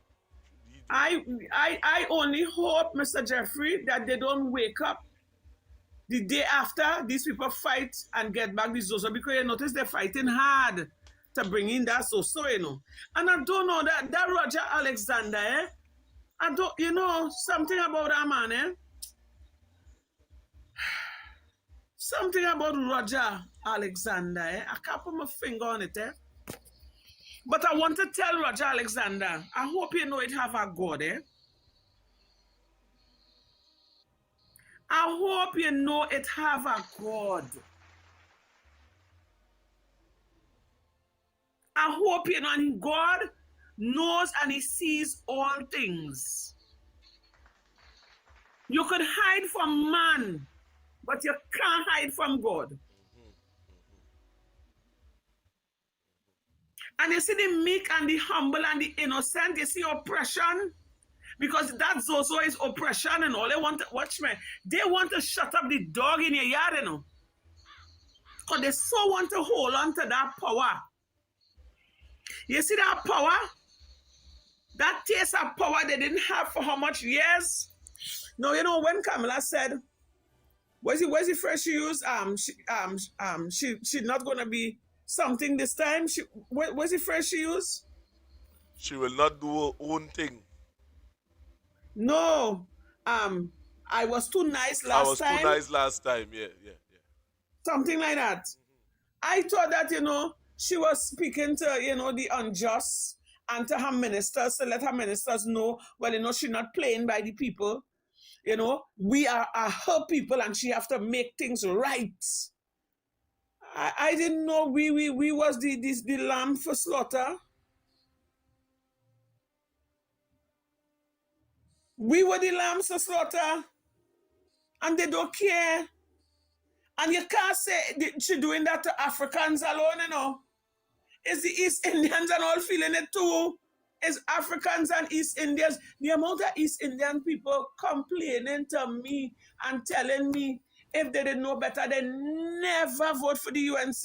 I only hope, Mr. Jeffrey, that they don't wake up the day after these people fight and get back this Zoso, because you notice they're fighting hard to bring in that Zoso, you know. And I don't know that Roger Alexander, eh? I don't, you know, something about that man, eh? Something about Roger Alexander, eh? I can't put my finger on it, eh? But I want to tell Roger Alexander, I hope you know it have a God, eh? I hope you know it have a God. I hope you know, and God knows and he sees all things. You could hide from man, but you can't hide from God. And you see the meek and the humble and the innocent, you see oppression? Because that Zoso is oppression and all they want to, watch me, they want to shut up the dog in your yard, you know. Because they so want to hold on to that power. You see that power? That taste of power they didn't have for how much years? No, you know, when Kamala said, where's the phrase she used? She's not gonna be something this time. What's the phrase she used? She will not do her own thing. No. I was too nice last time. I was too nice last time, yeah. Something like that. I thought that, you know, she was speaking to, you know, the unjust and to her ministers, to let her ministers know, well, you know, she's not playing by the people. You know, we are her people and she have to make things right. I didn't know we was the lamb for slaughter. We were the lambs for slaughter. And they don't care. And you can't say she doing that to Africans alone, you know. It's the East Indians and all feeling it too. It's Africans and East Indians. The amount of East Indian people complaining to me and telling me if they didn't know better, they never vote for the UNC.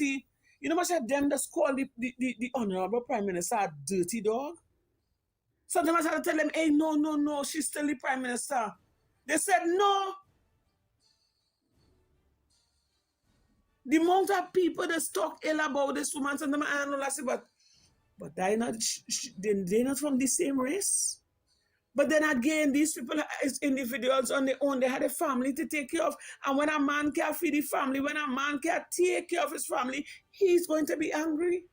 You know much of them just call the Honorable Prime Minister a dirty dog? Sometimes I have to tell them, hey, no, she's still the Prime Minister. They said no. The amount of people that talk ill about this woman, and them, I know, but they're not from the same race. But then again, these people as individuals on their own, they had a family to take care of. And when a man can't feed the family, when a man can't take care of his family, he's going to be angry.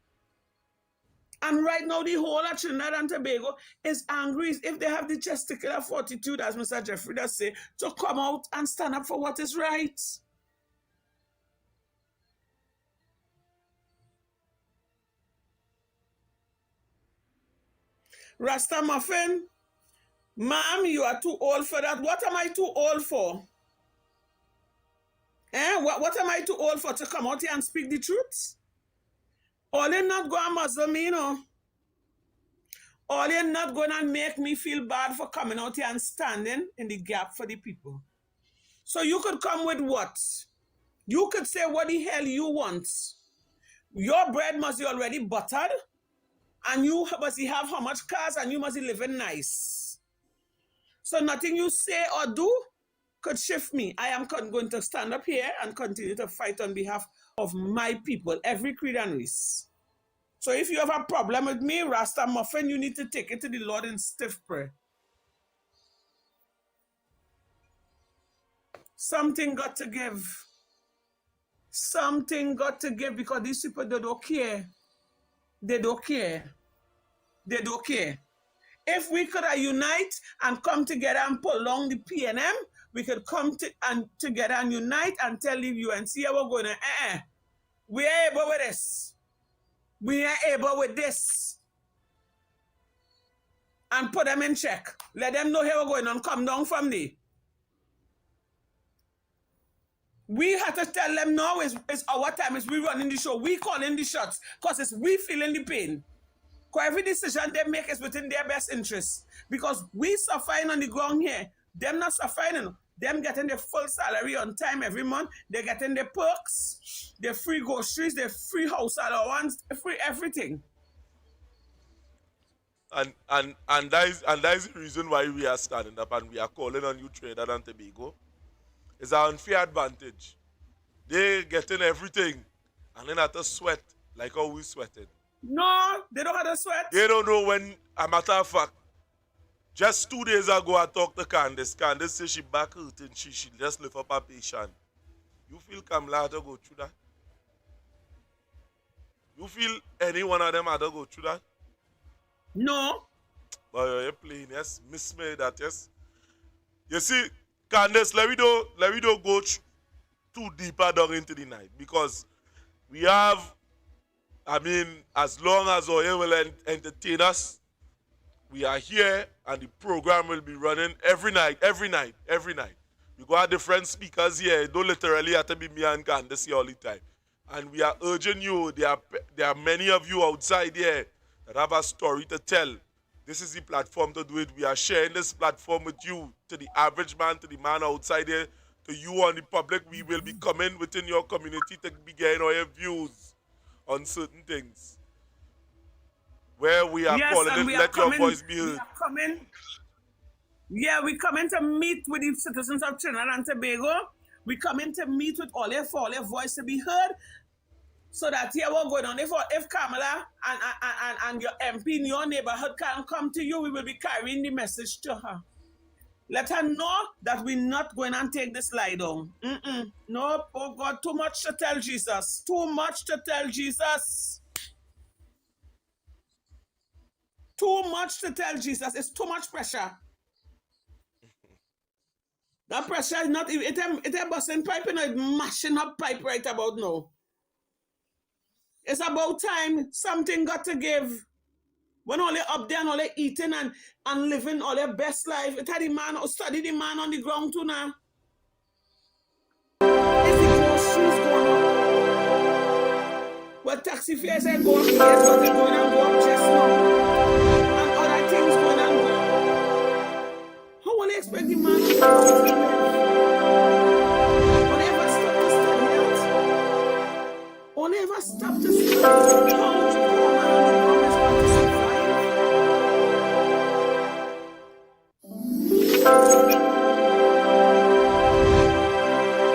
And right now, the whole of Trinidad and Tobago is angry if they have the testicular fortitude, as Mr. Jeffrey does say, to come out and stand up for what is right. Rasta Muffin, ma'am, you are too old for that. What am I too old for? What am I too old for to come out here and speak the truth? All you're not going to muzzle me, you know. All you're not going to make me feel bad for coming out here and standing in the gap for the people. So you could come with what? You could say what the hell you want. Your bread must be already buttered. And you must have how much cars and you must be living nice. So nothing you say or do could shift me. I am going to stand up here and continue to fight on behalf of my people, every creed and race. So if you have a problem with me, Rasta Muffin, you need to take it to the Lord in stiff prayer. Something got to give. Something got to give because these people, they don't care. They don't care. They don't care. If we could unite and come together and pull along the PNM, we could come together and unite and tell the UNC we're going to, we are able with this. We are able with this. And put them in check. Let them know how we're going on. Come down from there. We have to tell them now it's our time. It's we running the show. We calling the shots. Because it's we feeling the pain. Because every decision they make is within their best interest. Because we suffering on the ground here, them not suffering. Them getting their full salary on time every month. They're getting their perks, their free groceries, their free house allowance, free everything. And that is the reason why we are standing up and we are calling on you, Trinidad and Tobago. It's an unfair advantage. They getting everything and then have to sweat like how we sweated. No, they don't have to sweat. They don't know when, a matter of fact, just 2 days ago I talked to Candace. Candace said she back hurting, she just lift up her patient. You feel Kamala had to go through that? You feel any one of them had to go through that? No. But you're playing, yes. Miss me that, yes. You see, Candace, let me don't go too deeper down into the night because we have, I mean, as long as Oye will entertain us, we are here and the program will be running every night. We go have different speakers here. It don't literally have to be me and Candace here all the time. And we are urging you, there are many of you outside here that have a story to tell. This is the platform to do it. We are sharing this platform with you, to the average man, to the man outside here, to you on the public. We will be coming within your community to be getting all your views on certain things. Where we are calling it, let your voice be heard. We're coming to meet with the citizens of Trinidad and Tobago. We're coming to meet with all their voice to be heard. So that here we're going on. If Kamala and your MP in your neighborhood can come to you, we will be carrying the message to her. Let her know that we're not going to take this lie down. No, oh God, too much to tell Jesus. Too much to tell Jesus. Too much to tell Jesus. It's too much pressure. That pressure is not, it busting pipe, and it's mashing up pipe right about now. It's about time something got to give. When all they up there and all they eating and living all their best life, it had the man or study the man on the ground too now. If the groceries going up, well, taxi fares ain't going up yet, but they're going to go up just now. And other things going on go up. How will they expect the man to live? Only ever stop to see how to go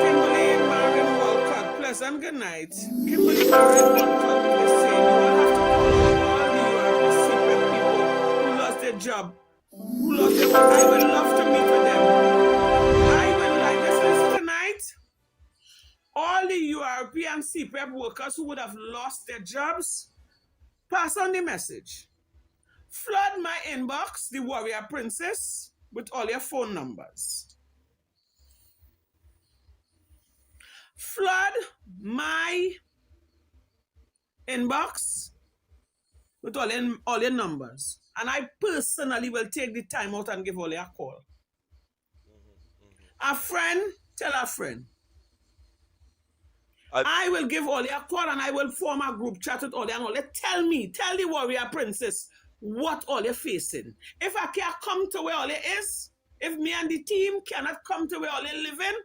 Kimberly Marion Walcott, pleasant good night. Kimberly Marion Walcott is saying you will have to call all the URP people who lost their job, who lost their work. I would love to meet with them. I would like this list tonight. All the URP and CPEP workers who would have lost their jobs, pass on the message. Flood my inbox, the Warrior Princess, with all your phone numbers. Flood my inbox with all your numbers. And I personally will take the time out and give all your a call. A friend, tell a friend. I will give all a call and I will form a group chat with all and all. Tell the Warrior Princess what all you're facing. If I can't come to where all it is, if me and the team cannot come to where all they living,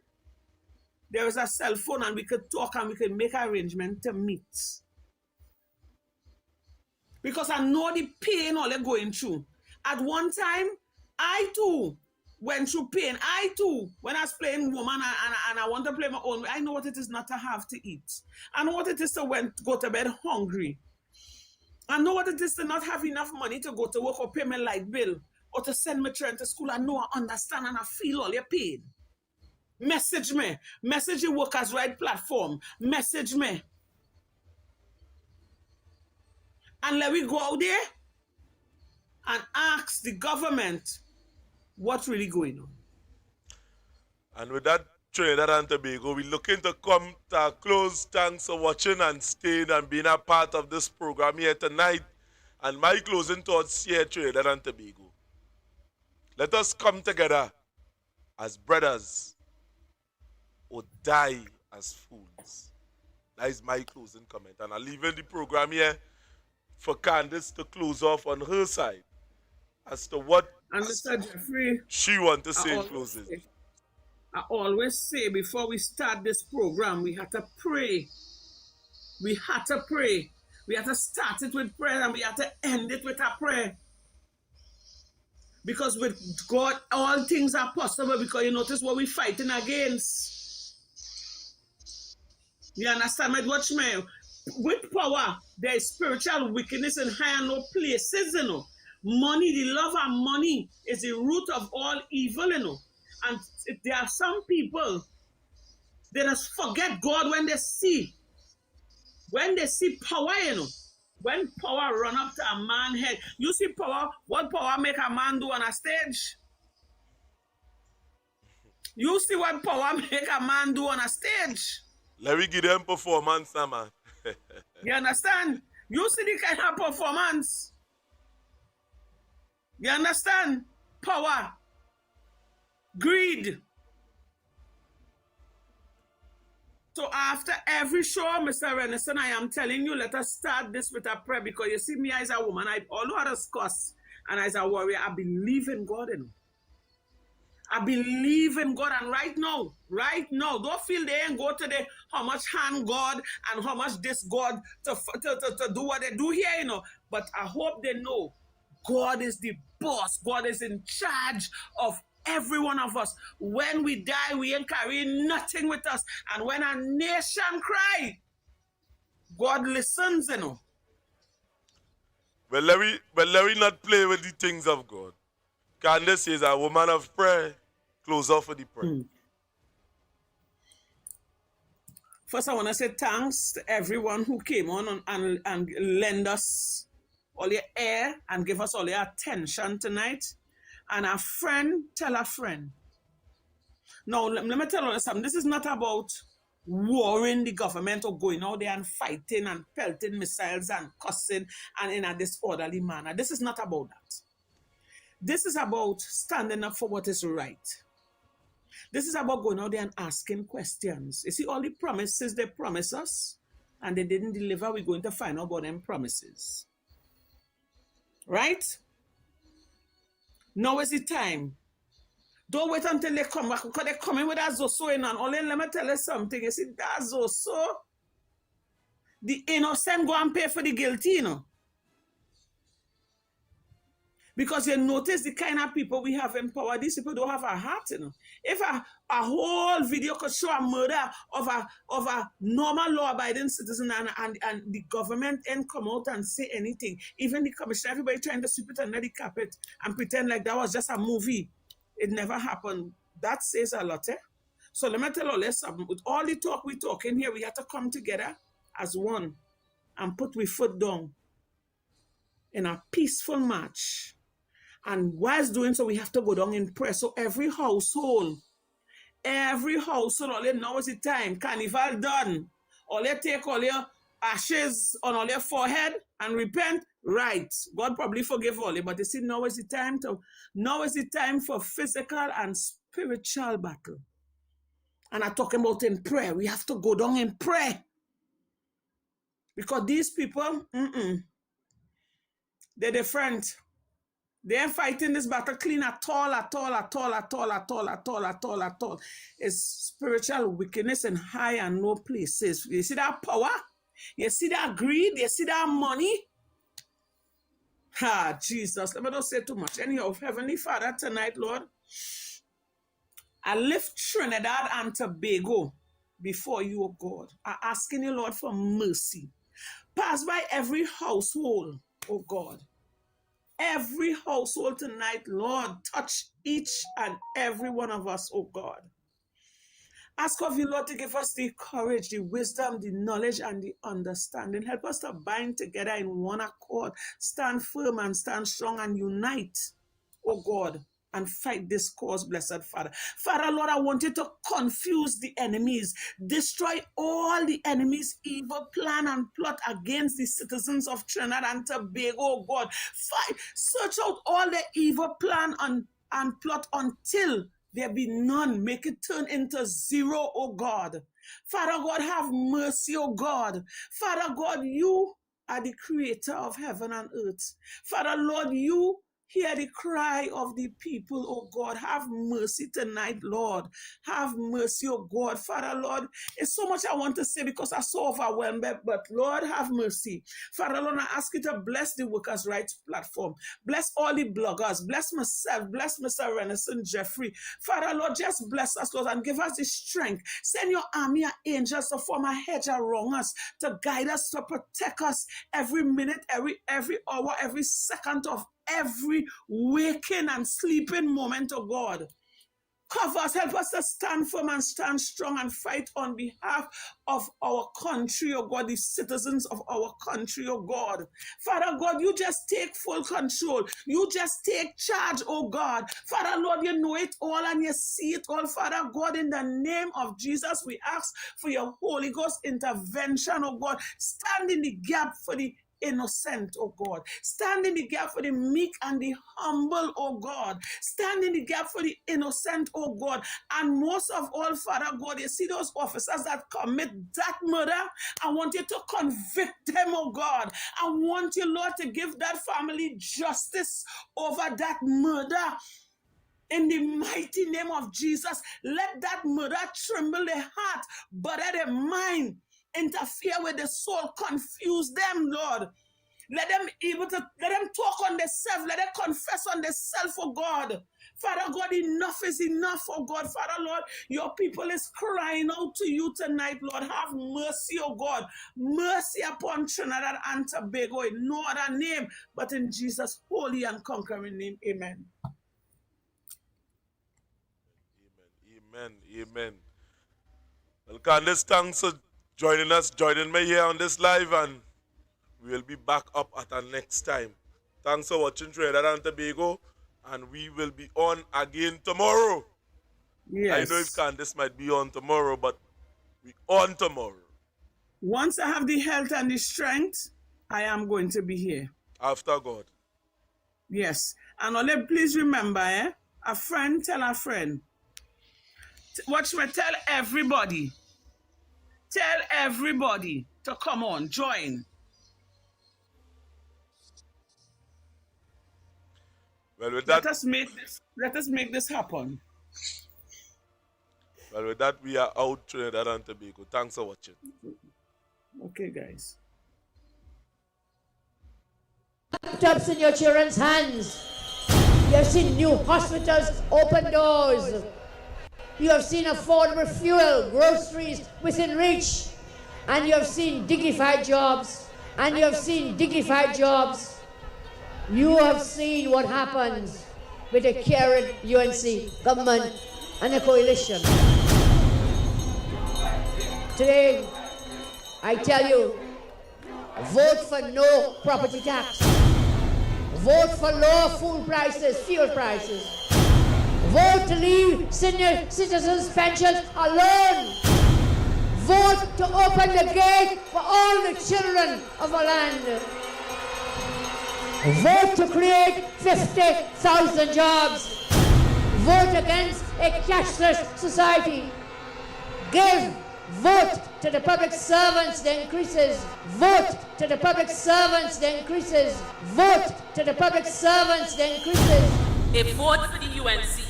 there is a cell phone and we could talk and we could make an arrangement to meet. Because I know the pain all they're going through. At one time, I too went through pain. I too, when I was playing woman and I want to play my own, I know what it is not to have to eat. I know what it is to go to bed hungry. I know what it is to not have enough money to go to work or pay my light bill or to send my children to school. I know, I understand, and I feel all your pain. Message me. Message the Workers' Right platform. Message me. And let me go out there and ask the government what's really going on. And with that, Trinidad and Tobago, we're looking to come to a close. Thanks for watching and staying and being a part of this program here tonight. And my closing thoughts here, Trinidad and Tobago. Let us come together as brothers or die as fools. That is my closing comment. And I'm leaving the program here for Candace to close off on her side as to what And Mr. Jeffrey, she want to say I in always closing. say- I always say before we start this program, we had to pray. We had to pray. We had to start it with prayer and we had to end it with a prayer. Because with God, all things are possible, because you notice what we're fighting against. You understand me? Watch me. With power, there is spiritual wickedness in high and low places, you know. Money, the love of money is the root of all evil, you know. And there are some people, they just forget God when they see power, you know. When power run up to a man's head, you see power, what power make a man do on a stage? You see what power make a man do on a stage? Let me give them performance now, man. You understand? You see the kind of performance. You understand? Power. Greed. So after every show, Mr. Renison, I am telling you, let us start this with a prayer, because you see me as a woman, although I discuss, and as a warrior, I believe in God. You know? I believe in God, and right now, don't feel they ain't go to the how much hand God and how much this God to do what they do here, you know. But I hope they know God is the boss. God is in charge of every one of us. When we die, we ain't carrying nothing with us. And when a nation cry, God listens, you know. But let me not play with the things of God. Candace is a woman of prayer. Close off with the prayer. First, I want to say thanks to everyone who came on and lend us all your air and give us all your attention tonight. And a friend tell a friend. Now, let me tell you something. This is not about warring the government or going out there and fighting and pelting missiles and cussing and in a disorderly manner. This is not about that. This is about standing up for what is right. This is about going out there and asking questions. You see, all the promises they promised us and they didn't deliver, we're going to find out about them promises. Right? Now is the time. Don't wait until they come back, because they're coming with that Zoso in on. Only let me tell you something. You see, that Zoso, the innocent go and pay for the guilty, you know. Because you notice the kind of people we have in power, these people don't have a heart, you know. If a whole video could show a murder of a normal law-abiding citizen and the government ain't come out and say anything, even the commissioner, everybody trying to sweep it under the carpet and pretend like that was just a movie. It never happened. That says a lot, eh? So let me tell you this, with all the talk we talking here, we have to come together as one and put we foot down in a peaceful march. And whilst doing so, we have to go down in prayer. So every household, all they know is the time. Carnival done. All they take all your ashes on all your forehead and repent. Right. God probably forgive all you. But you see, now is the time for physical and spiritual battle. And I'm talking about in prayer. We have to go down in prayer. Because these people, they're different. They ain't fighting this battle clean at all. It's spiritual wickedness in high and low places. You see that power? You see that greed? You see that money? Jesus, let me not say too much. Anyhow, Heavenly Father, tonight, Lord, I lift Trinidad and Tobago before you, oh God. I'm asking you, Lord, for mercy. Pass by every household, oh God. Every household tonight, Lord, touch each and every one of us, oh God. Ask of you, Lord, to give us the courage, the wisdom, the knowledge, and the understanding. Help us to bind together in one accord, stand firm and stand strong and unite, oh God, and fight this cause, blessed Father. Father, Lord, I want you to confuse the enemies, destroy all the enemies' evil plan and plot against the citizens of Trinidad and Tobago, oh God. Fight, search out all the evil plan and plot until there be none. Make it turn into zero, oh God. Father God, have mercy, oh God. Father God, you are the creator of heaven and earth. Father, Lord, you hear the cry of the people, oh God. Have mercy tonight, Lord. Have mercy, oh God. Father, Lord, it's so much I want to say because I'm so overwhelmed, but Lord, have mercy. Father, Lord, I ask you to bless the Workers' Rights Platform. Bless all the bloggers. Bless myself. Bless Mr. Renison Jeffrey. Father, Lord, just bless us, Lord, and give us the strength. Send your army of angels to form a hedge around us, to guide us, to protect us every minute, every hour, every second of every waking and sleeping moment, oh God. Cover us, help us to stand firm and stand strong and fight on behalf of our country, oh God, the citizens of our country, oh God. Father God, you just take full control. You just take charge, oh God. Father Lord, you know it all and you see it all. Father God, in the name of Jesus, we ask for your Holy Ghost intervention, oh God. Stand in the gap for the innocent, oh God. Stand in the gap for the meek and the humble, oh God. Stand in the gap for the innocent, oh God. And most of all, Father God, you see those officers that commit that murder, I want you to convict them, oh God. I want you, Lord, to give that family justice over that murder. In the mighty name of Jesus, let that murder tremble their heart, butter their mind, interfere with the soul, confuse them, Lord. Let them talk on themselves, let them confess on themselves, oh God. Father God, enough is enough, oh God. Father Lord, your people is crying out to you tonight, Lord. Have mercy, oh God. Mercy upon Trinidad and Tobago in no other name, but in Jesus' holy and conquering name. Amen. Amen. Amen. Well, Candace, thanks for joining me here on this live, and we will be back up at our next time. Thanks for watching Trinidad and Tobago, and we will be on again tomorrow. Yes. I know if Candace might be on tomorrow, but we on tomorrow. Once I have the health and the strength, I am going to be here. After God. Yes. And only please remember, a friend tell a friend. Watch me tell everybody. Tell everybody to come on, join. Well, with that, let us make this happen. Well, with that, we are out, Trinidad and Tobago. Thanks for watching. Okay, guys. Laptops in your children's hands. You have seen new hospitals open doors. You have seen affordable fuel, groceries within reach. And you have seen dignified jobs. And you have seen dignified jobs. You have seen what happens with the caring UNC government and the coalition. Today, I tell you, vote for no property tax. Vote for low food prices, fuel prices. Vote to leave senior citizens' pensions alone. Vote to open the gate for all the children of our land. Vote to create 50,000 jobs. Vote against a cashless society. Vote to the public servants, the increases. Vote to the public servants, the increases. Vote to the public servants, the increases. A vote for the UNC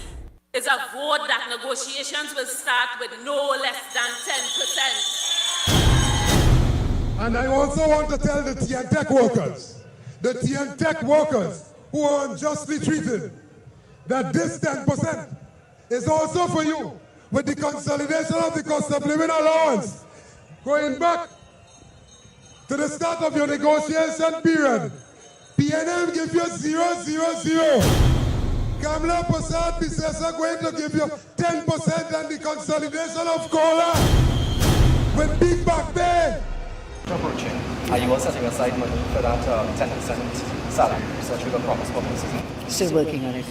is a vote that negotiations will start with no less than 10%. And I also want to tell the TNTech workers who are unjustly treated, that this 10% is also for you. With the consolidation of the cost of living allowance, going back to the start of your negotiation period, PNM give you 000. Kamla Prasad Bisesa are going to give you 10% and the consolidation of COLA with Big Back Bay. Approaching. Are you all setting aside money for that 10% salary increase that you were promised publicly? Still working on it.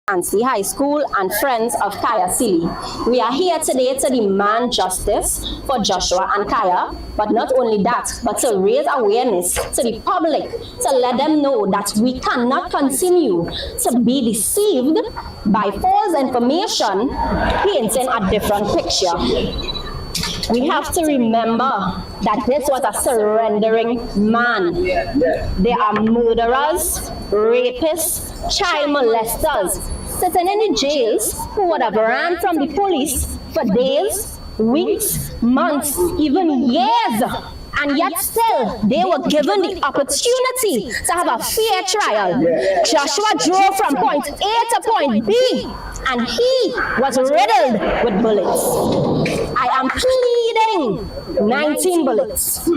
Anstey High School and friends of Kaya Sealy. We are here today to demand justice for Joshua and Kaya, but not only that, but to raise awareness to the public, to let them know that we cannot continue to be deceived by false information painting a different picture. We have to remember that this was a surrendering man. They are murderers, rapists, child molesters, sitting in the jails who would have ran from the police for days, weeks, months, even years. And yet still, they were given the opportunity to have a fair trial. Joshua drove from point A to point B, and he was riddled with bullets. I am pleading 19 bullets.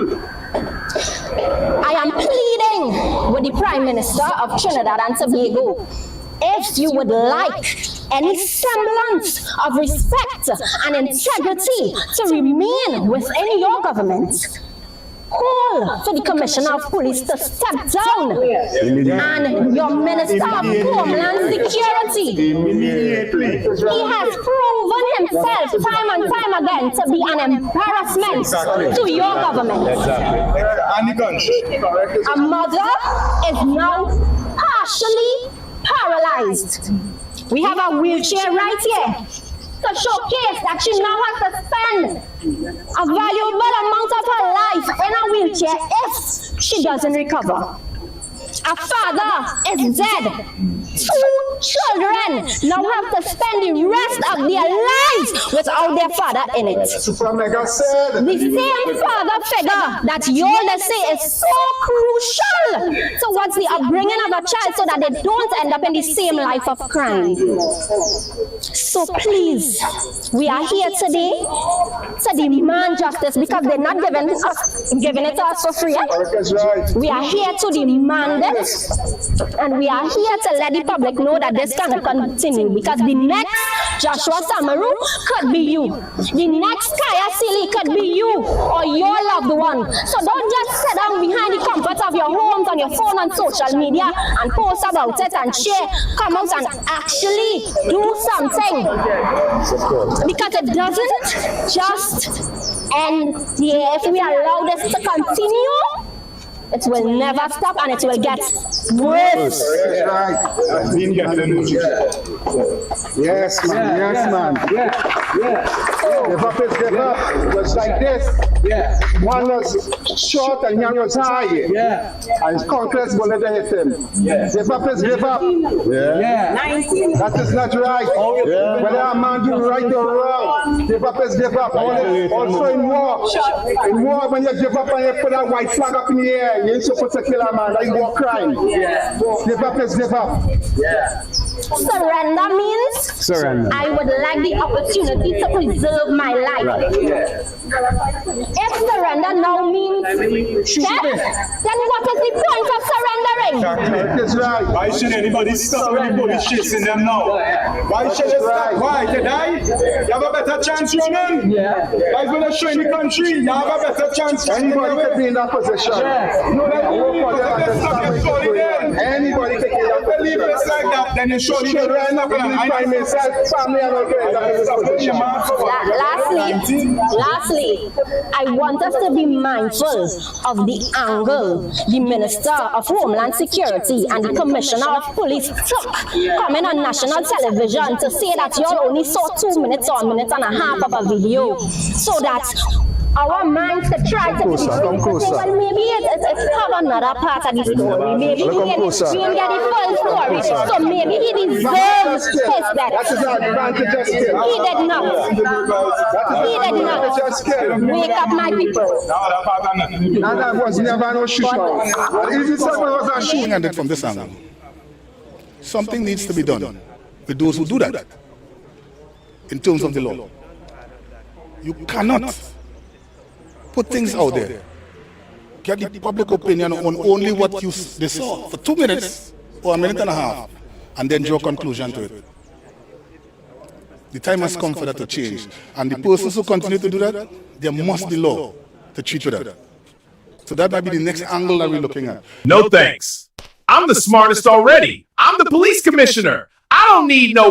I am pleading with the Prime Minister of Trinidad and Tobago. If you would like any semblance of respect and integrity to remain within your government, call for the Commissioner of Police to step down and your Minister of Homeland Security. He has proven himself time and time again to be an embarrassment to your government. A mother is now partially paralyzed. We have a wheelchair right here to showcase that she now has to spend a valuable amount of her life in a wheelchair if she doesn't recover. A father is dead. 2 children now have to spend the rest of their lives without their father in it. The same father figure that you all say is so crucial towards the upbringing of a child so that they don't end up in the same life of crime. So please, we are here today to demand justice because they're not giving it to us for free. We are here to demand it, and we are here to let the public know that this cannot continue because the next Joshua Samaru could be you. The next Kaya Sealy could be you or your loved one. So don't just sit down behind the comfort of your homes on your phone on social media and post about it and share. Come out and actually do something. Because it doesn't just end here. If we allow this to continue, it will never stop and it will get worse. Yes, man. Yes, man. Give up is give up. It was like this. One was short and young was high. And his countless bullet hit him. Give up is give up. That is not right. Whether a man do right or wrong, give up is give up. Also in war, when you give up and you put a white flag up in the air, you ain't supposed to kill a man. That's war crime. Give up is give up. Surrender means I would like the opportunity to preserve my life. If surrender now means death, then what is the point of surrendering? That's right. Why should anybody stop when the police chasing them now? Why should they stop? Why? They die? You have a better chance running? Why when they show in the country? You have a better chance. Anybody can be in that position. No, anybody can be in that position. Believe it's like that, then you show the children not going to find themselves, family and Lastly, I want us to be mindful of the angle the Minister of Homeland Security and the Commissioner of Police took coming on national television to say that you all only saw 2 minutes or a minute and a half of a video, so that our minds could try to well, maybe it's have another part of the story. Maybe he didn't get the full story. So maybe he deserves his death. He did not. Wake up, my people. That was never no shootout. Ended from this angle. Something needs to be done with those who do that in terms of the law. You cannot put things out there, get the public opinion on only what they saw for 2 minutes or a minute and a half, and then draw a conclusion to it. The time has come for that to change. And the persons who continue to do that, there must be law to treat with that. So that might be the next angle that we're looking at. No thanks. I'm the smartest already. I'm the police commissioner. I don't need no